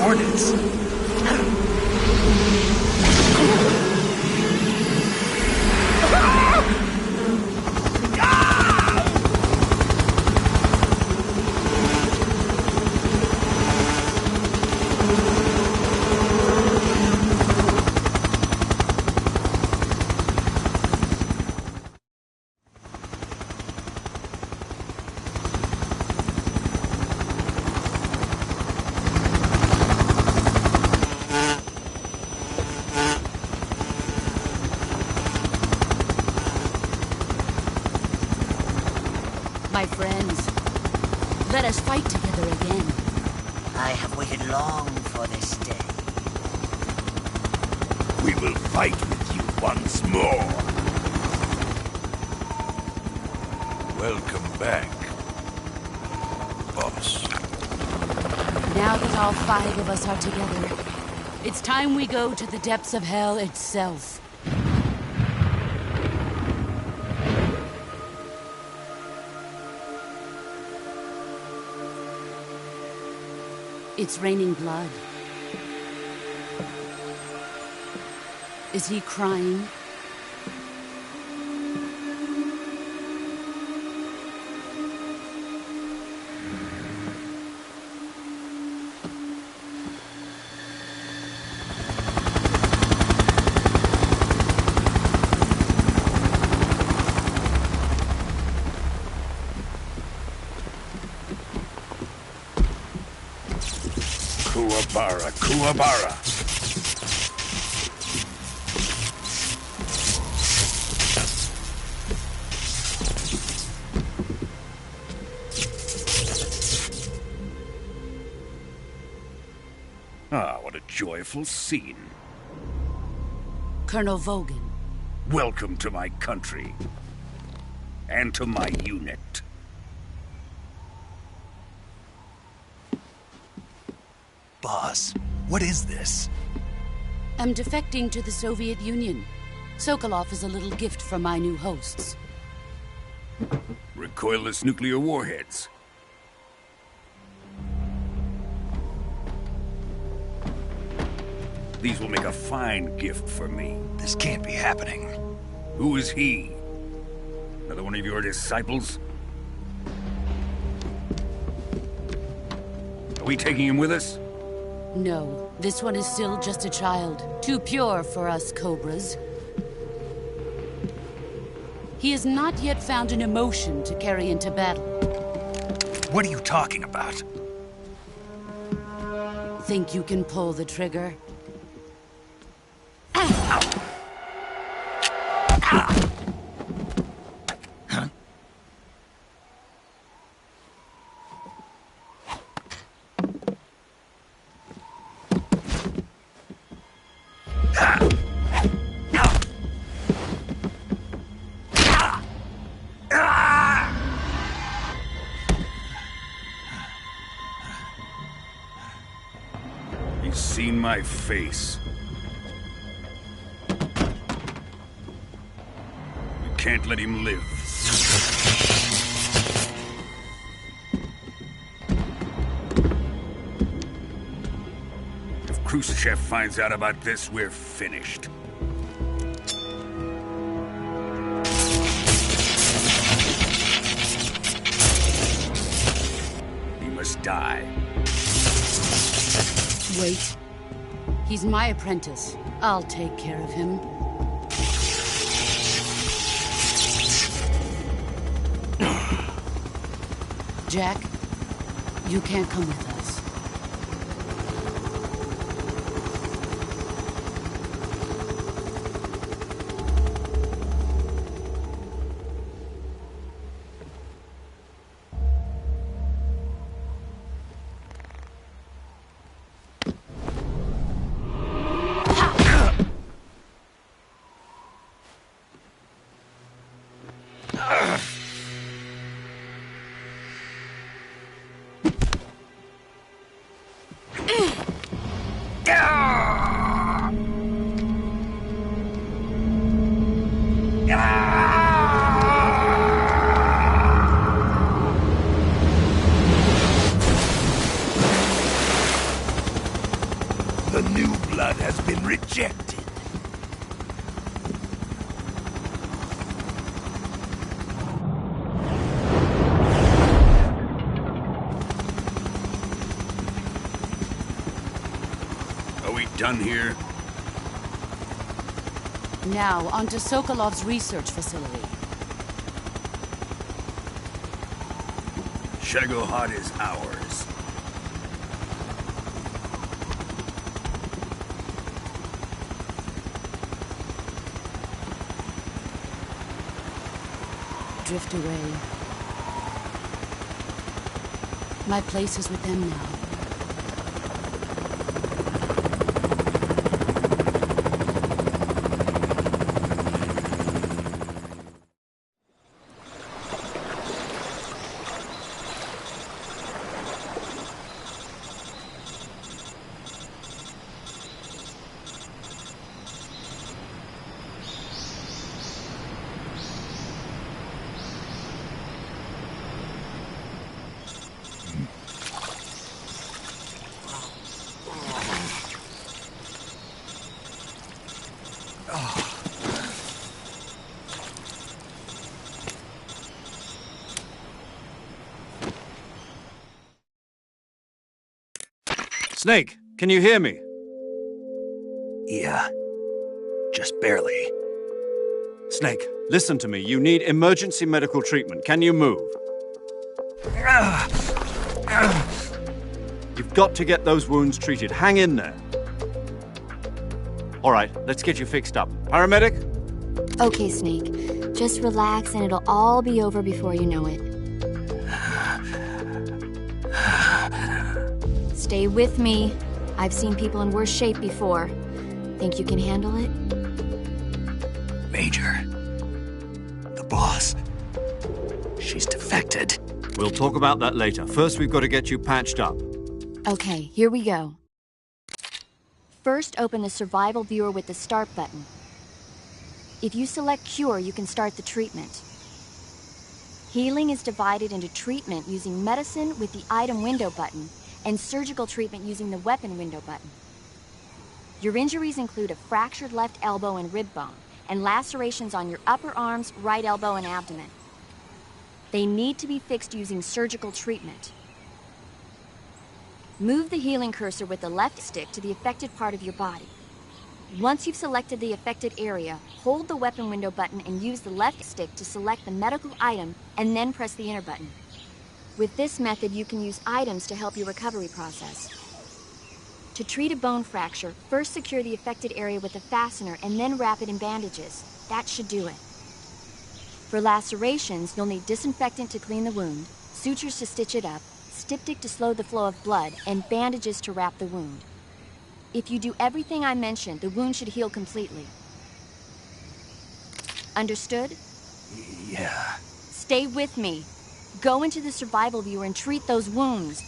Hornets! My friends, let us fight together again. I have waited long for this day. We will fight with you once more. Welcome back, boss. Now that all 5 of us are together, it's time we go to the depths of hell itself. It's raining blood. Is he crying? Kuwabara, Kuwabara. Ah, what a joyful scene. Colonel Vogan. Welcome to my country. And to my unit. Boss, what is this? I'm defecting to the Soviet Union. Sokolov is a little gift from my new hosts. Recoilless nuclear warheads. These will make a fine gift for me. This can't be happening. Who is he? Another one of your disciples? Are we taking him with us? No, this one is still just a child. Too pure for us Cobras. He has not yet found an emotion to carry into battle. What are you talking about? Think you can pull the trigger? He's seen my face. We can't let him live. If Khrushchev finds out about this, we're finished. He must die. Wait. He's my apprentice. I'll take care of him. Jack, you can't come with us. The new blood has been rejected. Are we done here? Now, on to Sokolov's research facility. Shagohod is ours. Drift away. My place is with them now. Snake, can you hear me? Yeah. Just barely. Snake, listen to me. You need emergency medical treatment. Can you move? You've got to get those wounds treated. Hang in there. All right, let's get you fixed up. Paramedic? Okay, Snake. Just relax and it'll all be over before you know it. Stay with me. I've seen people in worse shape before. Think you can handle it? Major. The boss. She's defected. We'll talk about that later. First, we've got to get you patched up. Okay, here we go. First, open the survival viewer with the start button. If you select cure, you can start the treatment. Healing is divided into treatment using medicine with the item window button and surgical treatment using the weapon window button. Your injuries include a fractured left elbow and rib bone, and lacerations on your upper arms, right elbow, and abdomen. They need to be fixed using surgical treatment. Move the healing cursor with the left stick to the affected part of your body. Once you've selected the affected area, hold the weapon window button and use the left stick to select the medical item, and then press the enter button. With this method, you can use items to help your recovery process. To treat a bone fracture, first secure the affected area with a fastener and then wrap it in bandages. That should do it. For lacerations, you'll need disinfectant to clean the wound, sutures to stitch it up, styptic to slow the flow of blood, and bandages to wrap the wound. If you do everything I mentioned, the wound should heal completely. Understood? Yeah. Stay with me. Go into the survival viewer and treat those wounds.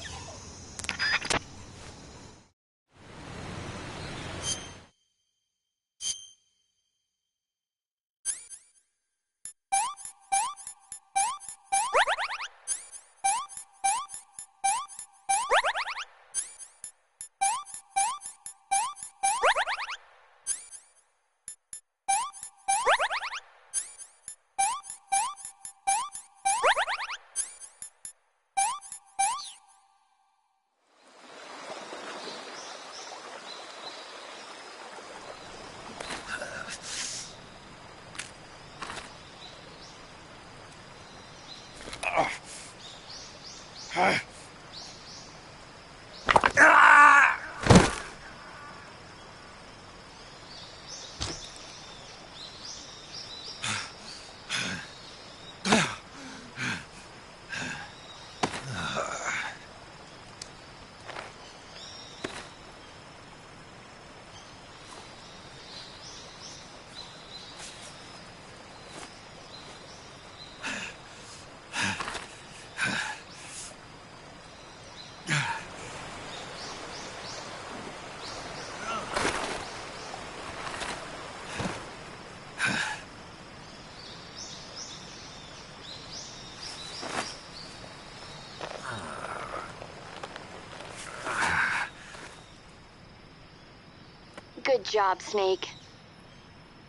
Good job, Snake.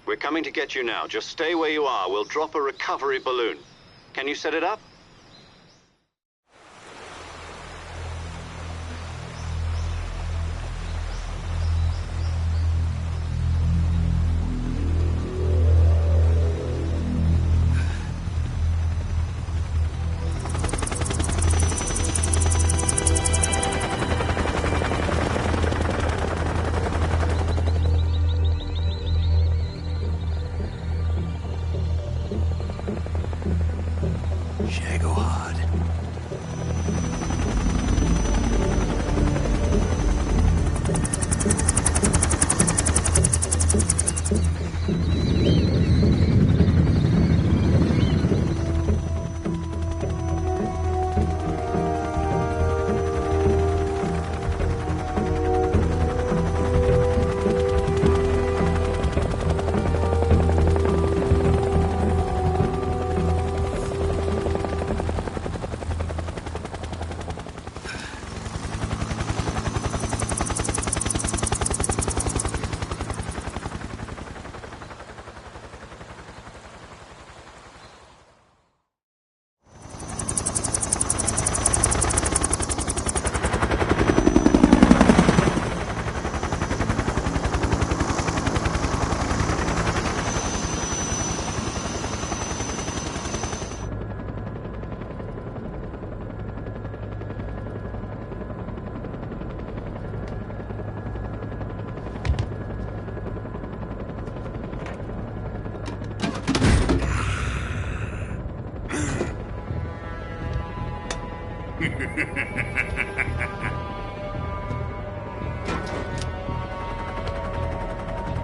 We're coming to get you now. Just stay where you are. We'll drop a recovery balloon. Can you set it up? Shagohod.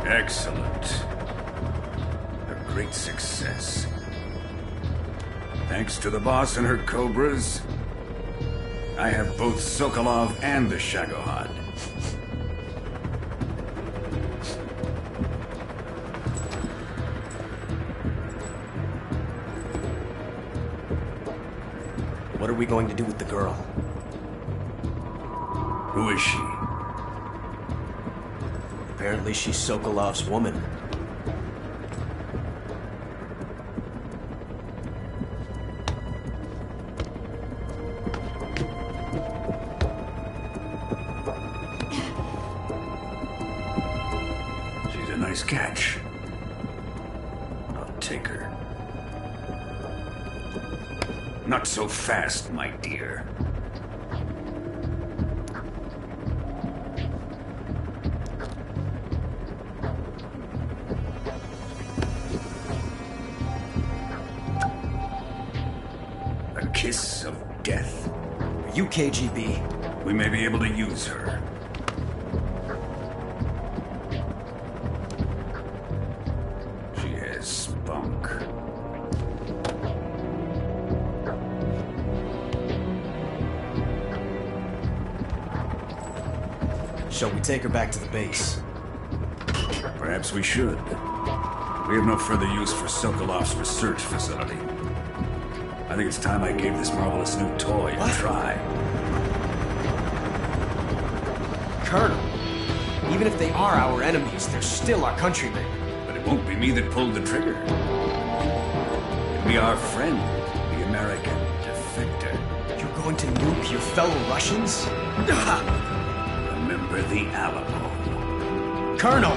Excellent. A great success. Thanks to the boss and her cobras, I have both Sokolov and the Shagohod. What are we going to do with the girl? Who is she? Apparently she's Sokolov's woman. She's a nice catch. I'll take her. Not so fast, my dear. A kiss of death. Are you KGB? We may be able to use her. She has spunk. Shall we take her back to the base? Perhaps we should. We have no further use for Sokolov's research facility. I think it's time I gave this marvelous new toy a try. Colonel, even if they are our enemies, they're still our countrymen. But it won't be me that pulled the trigger. It'll be our friend, the American defector. You're going to nuke your fellow Russians? Remember the Alamo. Colonel!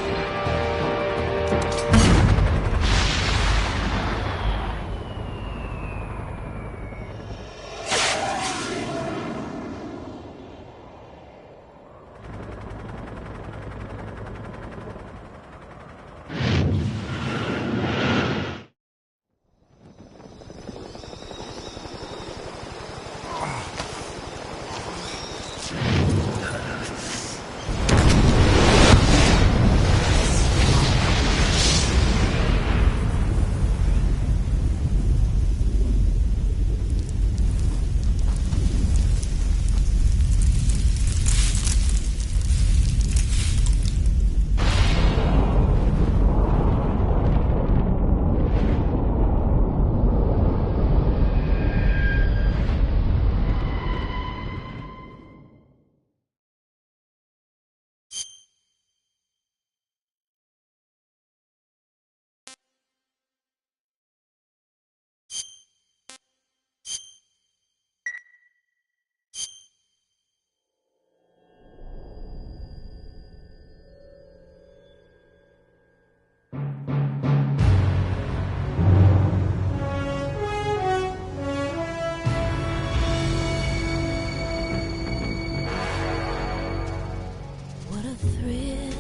a thrill,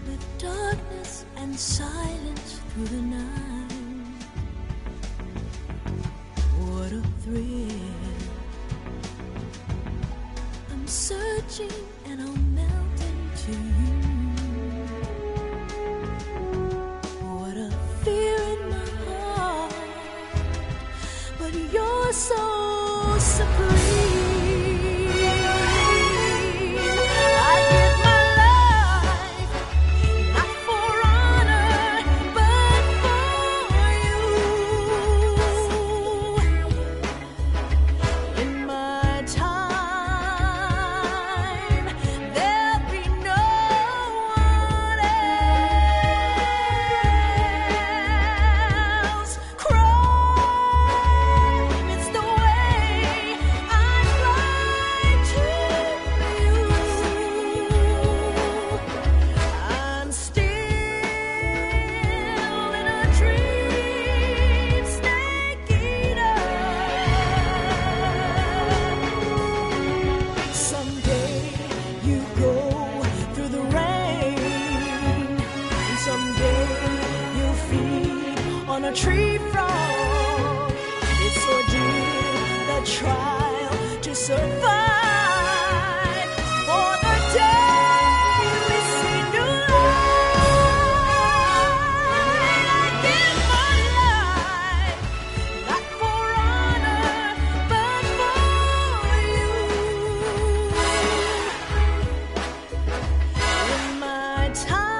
with darkness and silence through the night. What a thrill. I'm searching and I'll melt into you. What a fear in my heart, but you're so supreme. Tree frog, it's ordeal, the trial to survive. For the day we see new light, I give my life, not for honor, but for you. In my time,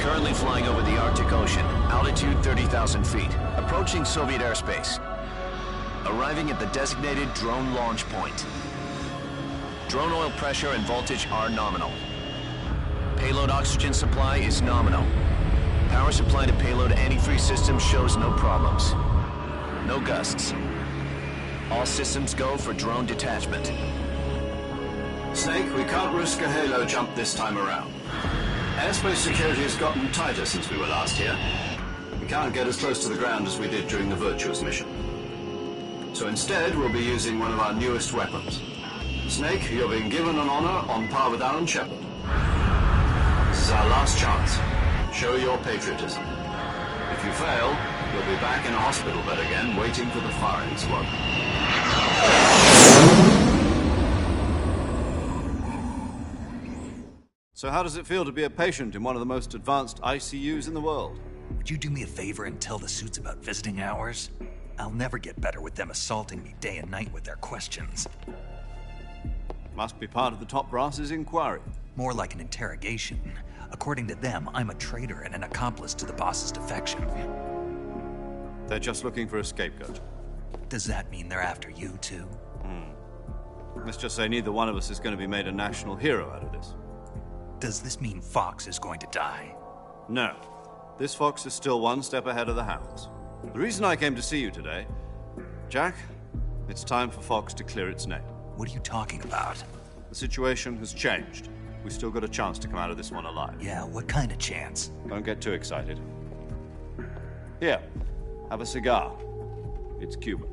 Currently flying over the Arctic Ocean, altitude 30,000 feet, approaching Soviet airspace. Arriving at the designated drone launch point. Drone oil pressure and voltage are nominal. Payload oxygen supply is nominal. Power supply to payload antifreeze system shows no problems. No gusts. All systems go for drone detachment. Snake, we can't risk a halo jump this time around. Airspace security has gotten tighter since we were last here. We can't get as close to the ground as we did during the Virtuous mission. So instead, we'll be using one of our newest weapons. Snake, you're being given an honor on par with Alan Shepard. This is our last chance. Show your patriotism. If you fail, you'll be back in a hospital bed again, waiting for the firing squad. So how does it feel to be a patient in one of the most advanced ICUs in the world? Would you do me a favor and tell the suits about visiting hours? I'll never get better with them assaulting me day and night with their questions. Must be part of the top brass's inquiry. More like an interrogation. According to them, I'm a traitor and an accomplice to the boss's defection. They're just looking for a scapegoat. Does that mean they're after you, too? Let's just say neither one of us is going to be made a national hero out of this. Does this mean Fox is going to die? No. This Fox is still one step ahead of the Hounds. The reason I came to see you today, Jack, it's time for Fox to clear its name. What are you talking about? The situation has changed. We've still got a chance to come out of this one alive. Yeah, what kind of chance? Don't get too excited. Here, have a cigar. It's Cuban.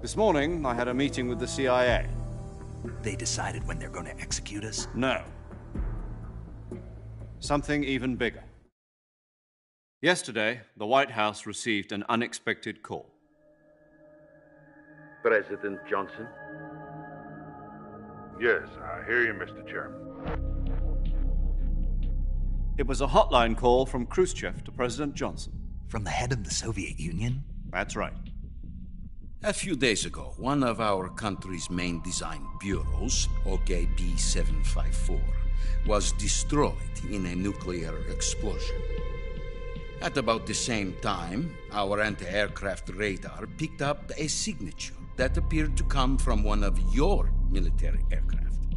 This morning, I had a meeting with the CIA. They decided when they're going to execute us? No. Something even bigger. Yesterday, the White House received an unexpected call. President Johnson? Yes, I hear you, Mr. Chairman. It was a hotline call from Khrushchev to President Johnson. From the head of the Soviet Union? That's right. A few days ago, one of our country's main design bureaus, OKB 754, was destroyed in a nuclear explosion. At about the same time, our anti-aircraft radar picked up a signature that appeared to come from one of your military aircraft.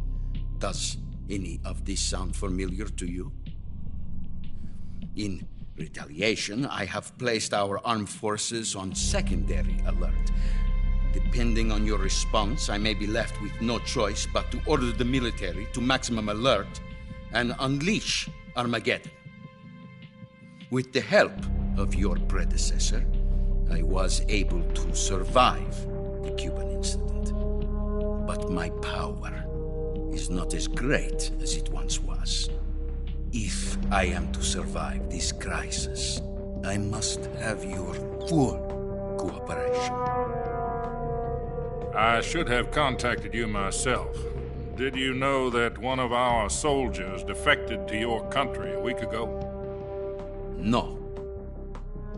Does any of this sound familiar to you? In retaliation, I have placed our armed forces on secondary alert. Depending on your response, I may be left with no choice but to order the military to maximum alert and unleash Armageddon. With the help of your predecessor, I was able to survive the Cuban incident. But my power is not as great as it once was. If I am to survive this crisis, I must have your full cooperation. I should have contacted you myself. Did you know that one of our soldiers defected to your country a week ago? No.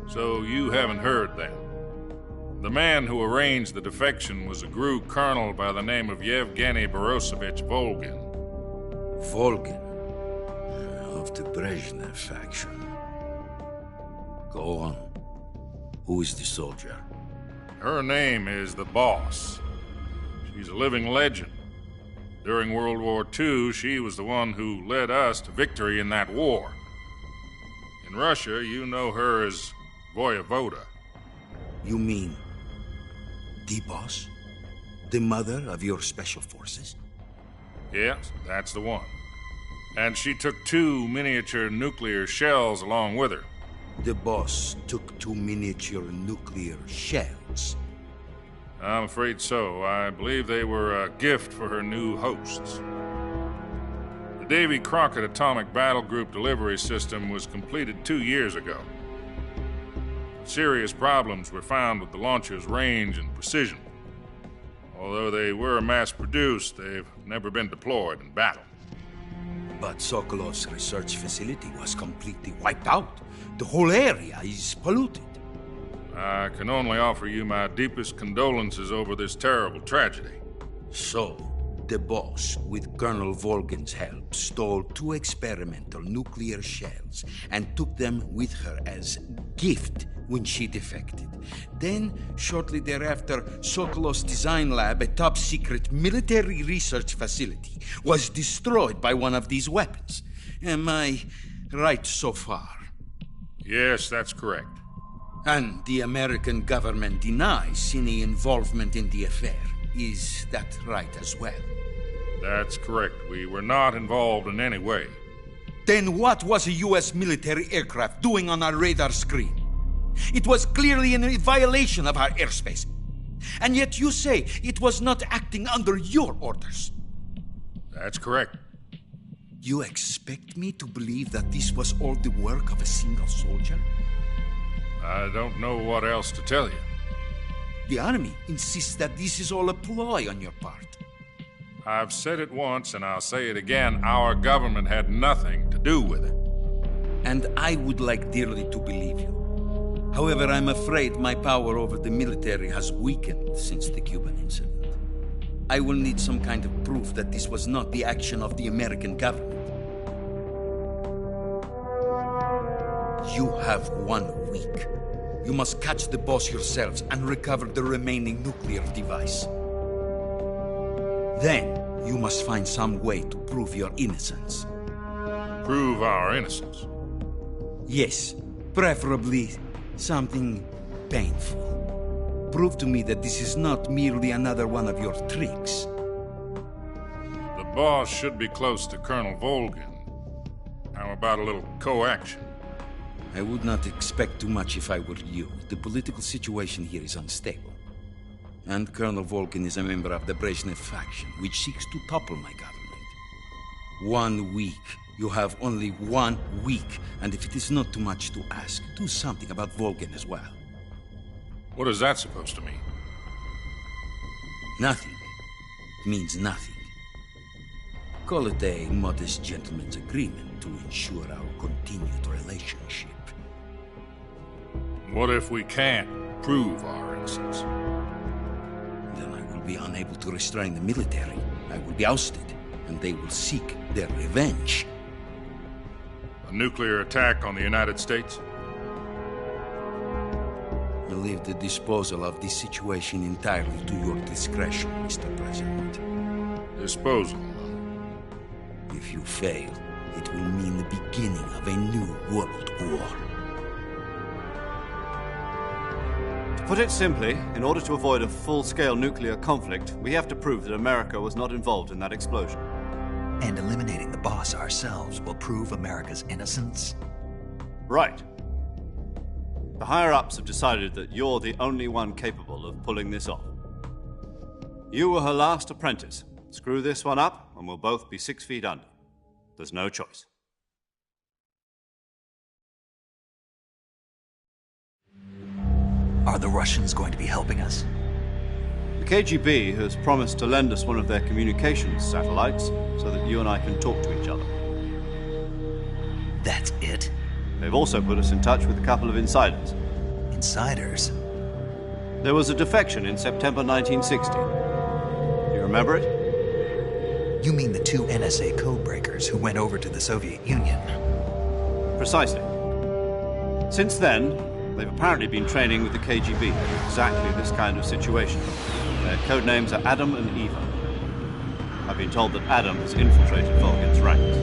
So you haven't heard then? The man who arranged the defection was a GRU colonel by the name of Yevgeny Borisovich Volgin. Volgin? Of the Brezhnev faction. Go on. Who is the soldier? Her name is the Boss. She's a living legend. During World War II, she was the one who led us to victory in that war. In Russia, you know her as Voyevoda. You mean the Boss? The mother of your special forces? Yes, that's the one. And she took 2 miniature nuclear shells along with her. The Boss took 2 miniature nuclear shells? I'm afraid so. I believe they were a gift for her new hosts. The Davy Crockett Atomic Battle Group delivery system was completed 2 years ago. Serious problems were found with the launcher's range and precision. Although they were mass-produced, they've never been deployed in battle. But Sokolov's research facility was completely wiped out. The whole area is polluted. I can only offer you my deepest condolences over this terrible tragedy. So, the Boss, with Colonel Volgin's help, stole 2 experimental nuclear shells and took them with her as gift when she defected. Then, shortly thereafter, Sokolov's design lab, a top-secret military research facility, was destroyed by one of these weapons. Am I right so far? Yes, that's correct. And the American government denies any involvement in the affair. Is that right as well? That's correct. We were not involved in any way. Then what was a U.S. military aircraft doing on our radar screen? It was clearly in violation of our airspace. And yet you say it was not acting under your orders. That's correct. You expect me to believe that this was all the work of a single soldier? I don't know what else to tell you. The Army insists that this is all a ploy on your part. I've said it once and I'll say it again. Our government had nothing to do with it. And I would like dearly to believe you. However, I'm afraid my power over the military has weakened since the Cuban incident. I will need some kind of proof that this was not the action of the American government. You have 1 week. You must catch the Boss yourselves and recover the remaining nuclear device. Then, you must find some way to prove your innocence. Prove our innocence? Yes, preferably something painful. Prove to me that this is not merely another one of your tricks. The Boss should be close to Colonel Volgin. How about a little coaction? I would not expect too much if I were you. The political situation here is unstable. And Colonel Volgin is a member of the Brezhnev faction, which seeks to topple my government. 1 week You have only 1 week, and if it is not too much to ask, do something about Volgin as well. What is that supposed to mean? Nothing. It means nothing. Call it a modest gentleman's agreement to ensure our continued relationship. What if we can't prove our innocence? Then I will be unable to restrain the military. I will be ousted, and they will seek their revenge. A nuclear attack on the United States? I leave the disposal of this situation entirely to your discretion, Mr. President. Disposal? If you fail, it will mean the beginning of a new world war. To put it simply, in order to avoid a full-scale nuclear conflict, we have to prove that America was not involved in that explosion. And eliminating the boss ourselves will prove America's innocence? Right. The higher-ups have decided that you're the only one capable of pulling this off. You were her last apprentice. Screw this one up, and we'll both be 6 feet under. There's no choice. Are the Russians going to be helping us? The KGB has promised to lend us one of their communications satellites so that you and I can talk to each other. That's it? They've also put us in touch with a couple of insiders. Insiders? There was a defection in September 1960. Do you remember it? You mean the 2 NSA codebreakers who went over to the Soviet Union? Precisely. Since then, they've apparently been training with the KGB in exactly this kind of situation. Their code names are Adam and Eva. I've been told that Adam has infiltrated Volgin's ranks.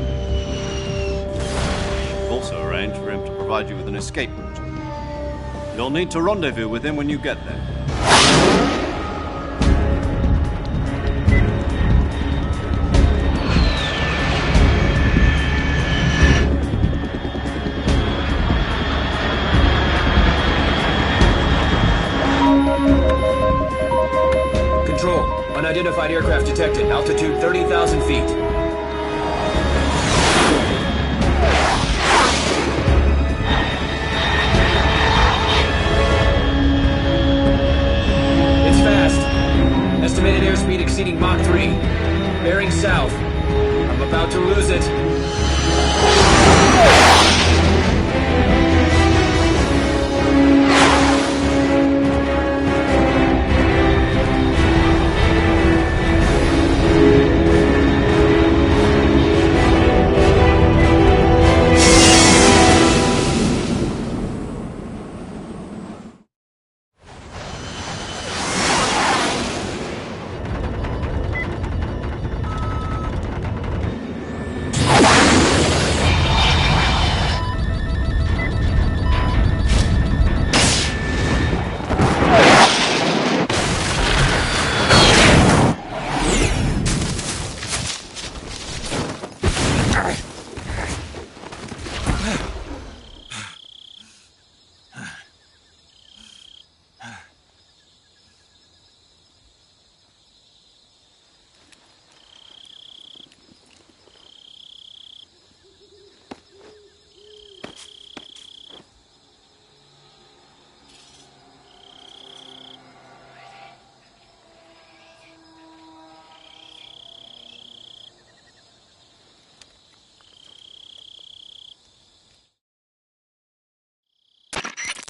We've also arranged for him to provide you with an escape route. You'll need to rendezvous with him when you get there. Control, unidentified aircraft detected. Altitude 30,000 feet. It's fast. Estimated airspeed exceeding Mach 3. Bearing south. I'm about to lose it.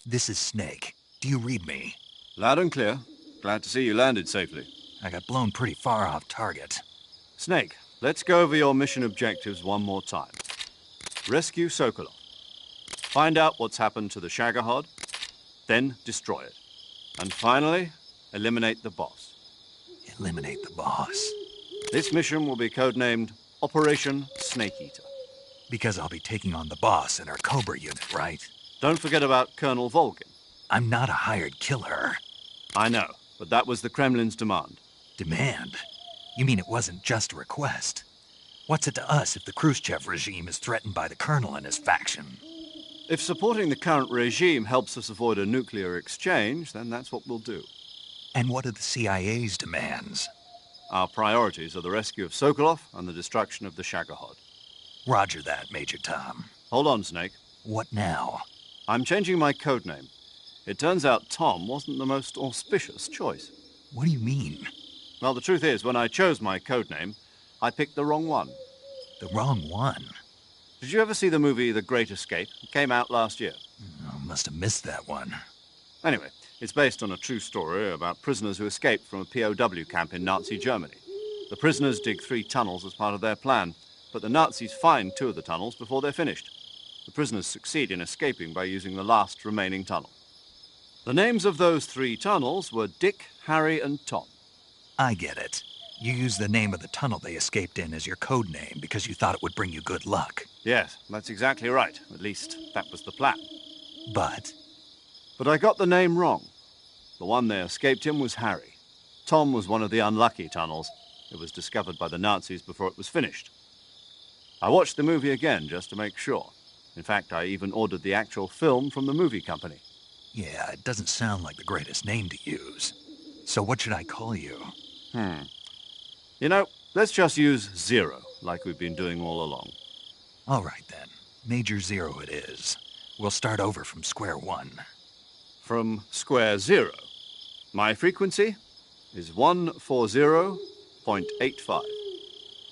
This is Snake. Do you read me? Loud and clear. Glad to see you landed safely. I got blown pretty far off target. Snake, let's go over your mission objectives one more time. Rescue Sokolov. Find out what's happened to the Shagohod, then destroy it. And finally, eliminate the boss. Eliminate the boss? This mission will be codenamed Operation Snake Eater. Because I'll be taking on the boss in our Cobra unit, right? Don't forget about Colonel Volgin. I'm not a hired killer. I know, but that was the Kremlin's demand. Demand? You mean it wasn't just a request? What's it to us if the Khrushchev regime is threatened by the Colonel and his faction? If supporting the current regime helps us avoid a nuclear exchange, then that's what we'll do. And what are the CIA's demands? Our priorities are the rescue of Sokolov and the destruction of the Shagohod. Roger that, Major Tom. Hold on, Snake. What now? I'm changing my code name. It turns out Tom wasn't the most auspicious choice. What do you mean? Well, the truth is, when I chose my code name, I picked the wrong one. The wrong one? Did you ever see the movie The Great Escape? It came out last year. Oh, must have missed that one. Anyway, it's based on a true story about prisoners who escaped from a POW camp in Nazi Germany. The prisoners dig 3 tunnels as part of their plan, but the Nazis find 2 of the tunnels before they're finished. The prisoners succeed in escaping by using the last remaining tunnel. The names of those 3 tunnels were Dick, Harry, and Tom. I get it. You used the name of the tunnel they escaped in as your code name because you thought it would bring you good luck. Yes, that's exactly right. At least, that was the plan. But I got the name wrong. The one they escaped in was Harry. Tom was one of the unlucky tunnels. It was discovered by the Nazis before it was finished. I watched the movie again just to make sure. In fact, I even ordered the actual film from the movie company. Yeah, it doesn't sound like the greatest name to use. So what should I call you? You know, let's just use Zero, like we've been doing all along. All right, then. Major Zero it is. We'll start over from square one. From square 0. My frequency is 140.85.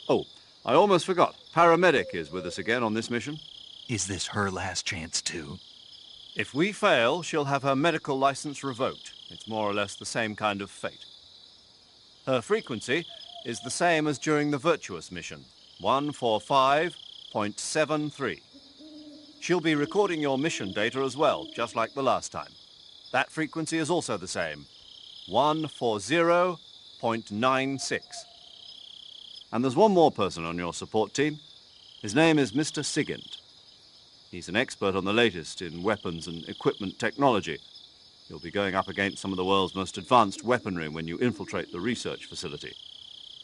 Oh, I almost forgot. Paramedic is with us again on this mission. Is this her last chance, too? If we fail, she'll have her medical license revoked. It's more or less the same kind of fate. Her frequency is the same as during the Virtuous mission, 145.73. She'll be recording your mission data as well, just like the last time. That frequency is also the same, 140.96. And there's one more person on your support team. His name is Mr. Sigint. He's an expert on the latest in weapons and equipment technology. You'll be going up against some of the world's most advanced weaponry when you infiltrate the research facility.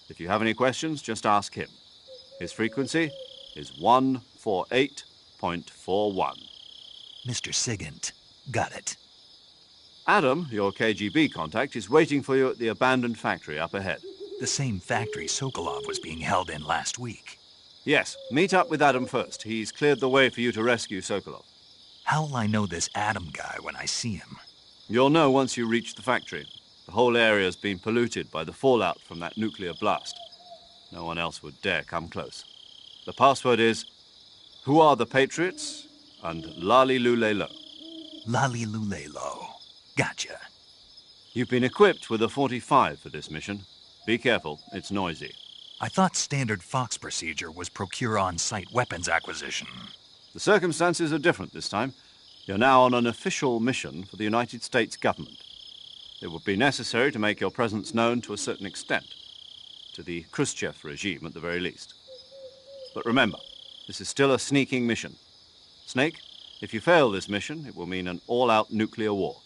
If you have any questions, just ask him. His frequency is 148.41. Mr. Sigint. Got it. Adam, your KGB contact, is waiting for you at the abandoned factory up ahead. The same factory Sokolov was being held in last week. Yes, meet up with Adam first. He's cleared the way for you to rescue Sokolov. How'll I know this Adam guy when I see him? You'll know once you reach the factory. The whole area's been polluted by the fallout from that nuclear blast. No one else would dare come close. The password is, "Who are the Patriots?" and Lali Lulelo. Lali Lulelo. Gotcha. You've been equipped with a 45 for this mission. Be careful, it's noisy. I thought standard Fox procedure was procure on-site weapons acquisition. The circumstances are different this time. You're now on an official mission for the United States government. It would be necessary to make your presence known to a certain extent, to the Khrushchev regime at the very least. But remember, this is still a sneaking mission. Snake, if you fail this mission, it will mean an all-out nuclear war.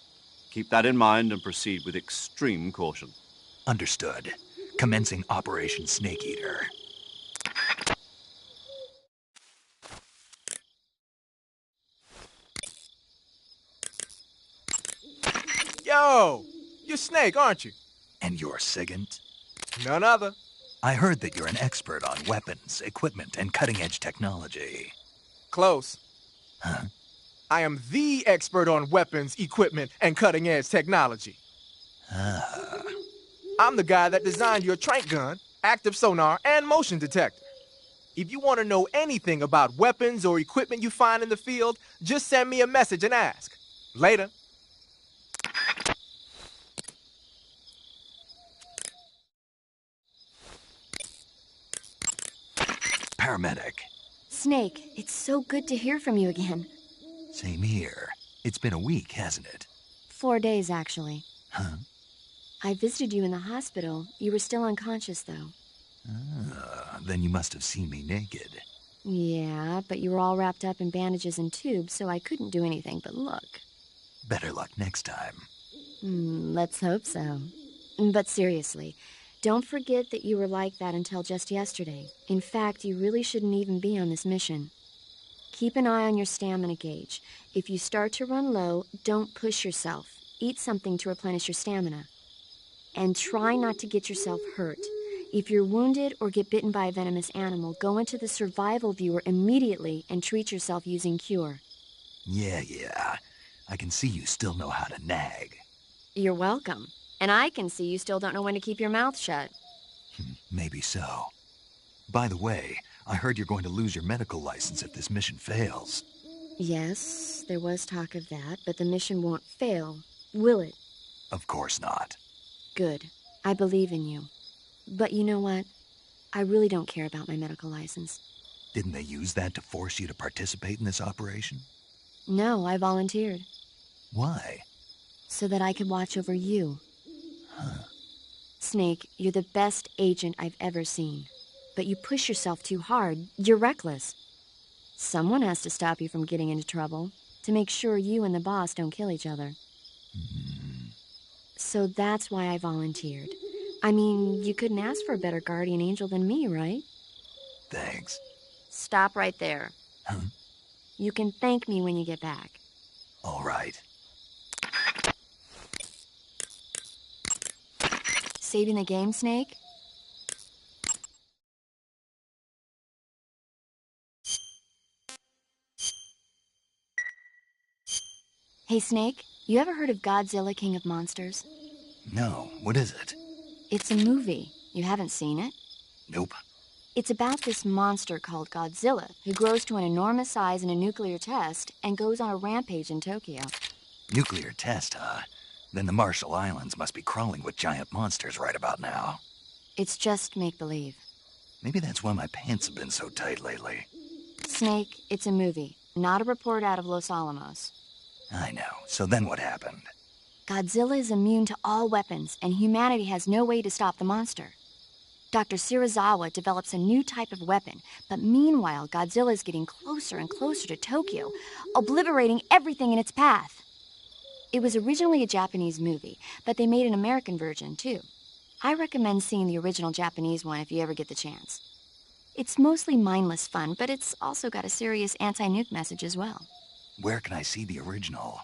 Keep that in mind and proceed with extreme caution. Understood. Commencing Operation Snake Eater. Yo! You're Snake, aren't you? And you're Sigint? None other. I heard that you're an expert on weapons, equipment, and cutting-edge technology. Close. Huh? I am the expert on weapons, equipment, and cutting-edge technology. Ah. I'm the guy that designed your trank gun, active sonar, and motion detector. If you want to know anything about weapons or equipment you find in the field, just send me a message and ask. Later. Paramedic. Snake, it's so good to hear from you again. Same here. It's been a week, hasn't it? 4 days, actually. Huh? I visited you in the hospital. You were still unconscious, though. Then you must have seen me naked. Yeah, but you were all wrapped up in bandages and tubes, so I couldn't do anything but look. Better luck next time. Let's hope so. But seriously, don't forget that you were like that until just yesterday. In fact, you really shouldn't even be on this mission. Keep an eye on your stamina gauge. If you start to run low, don't push yourself. Eat something to replenish your stamina. And try not to get yourself hurt. If you're wounded or get bitten by a venomous animal, go into the survival viewer immediately and treat yourself using Cure. Yeah. I can see you still know how to nag. You're welcome. And I can see you still don't know when to keep your mouth shut. Maybe so. By the way, I heard you're going to lose your medical license if this mission fails. Yes, there was talk of that, but the mission won't fail, will it? Of course not. Good. I believe in you. But you know what? I really don't care about my medical license. Didn't they use that to force you to participate in this operation? No, I volunteered. Why? So that I could watch over you. Huh. Snake, you're the best agent I've ever seen. But you push yourself too hard. You're reckless. Someone has to stop you from getting into trouble, to make sure you and the boss don't kill each other. So that's why I volunteered. I mean, you couldn't ask for a better guardian angel than me, right? Thanks. Stop right there. Huh? You can thank me when you get back. All right. Saving the game, Snake? Hey, Snake, you ever heard of Godzilla, King of Monsters? No, what is it? It's a movie. You haven't seen it? Nope. It's about this monster called Godzilla, who grows to an enormous size in a nuclear test and goes on a rampage in Tokyo. Nuclear test, huh? Then the Marshall Islands must be crawling with giant monsters right about now. It's just make-believe. Maybe that's why my pants have been so tight lately. Snake, it's a movie, not a report out of Los Alamos. I know. So then what happened? Godzilla is immune to all weapons, and humanity has no way to stop the monster. Dr. Shirazawa develops a new type of weapon, but meanwhile, Godzilla is getting closer and closer to Tokyo, obliterating everything in its path. It was originally a Japanese movie, but they made an American version, too. I recommend seeing the original Japanese one if you ever get the chance. It's mostly mindless fun, but it's also got a serious anti-nuke message as well. Where can I see the original?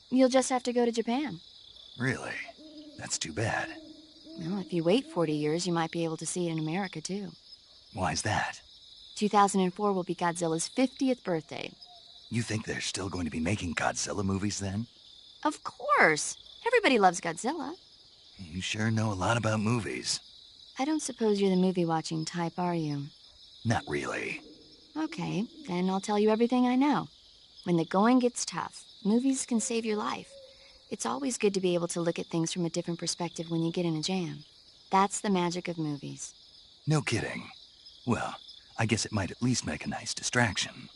You'll just have to go to Japan. Really? That's too bad. Well, if you wait 40 years, you might be able to see it in America, too. Why's that? 2004 will be Godzilla's 50th birthday. You think they're still going to be making Godzilla movies then? Of course! Everybody loves Godzilla. You sure know a lot about movies. I don't suppose you're the movie-watching type, are you? Not really. Okay, then I'll tell you everything I know. When the going gets tough, movies can save your life. It's always good to be able to look at things from a different perspective when you get in a jam. That's the magic of movies. No kidding. Well, I guess it might at least make a nice distraction.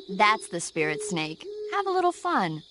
That's the spirit, Snake. Have a little fun.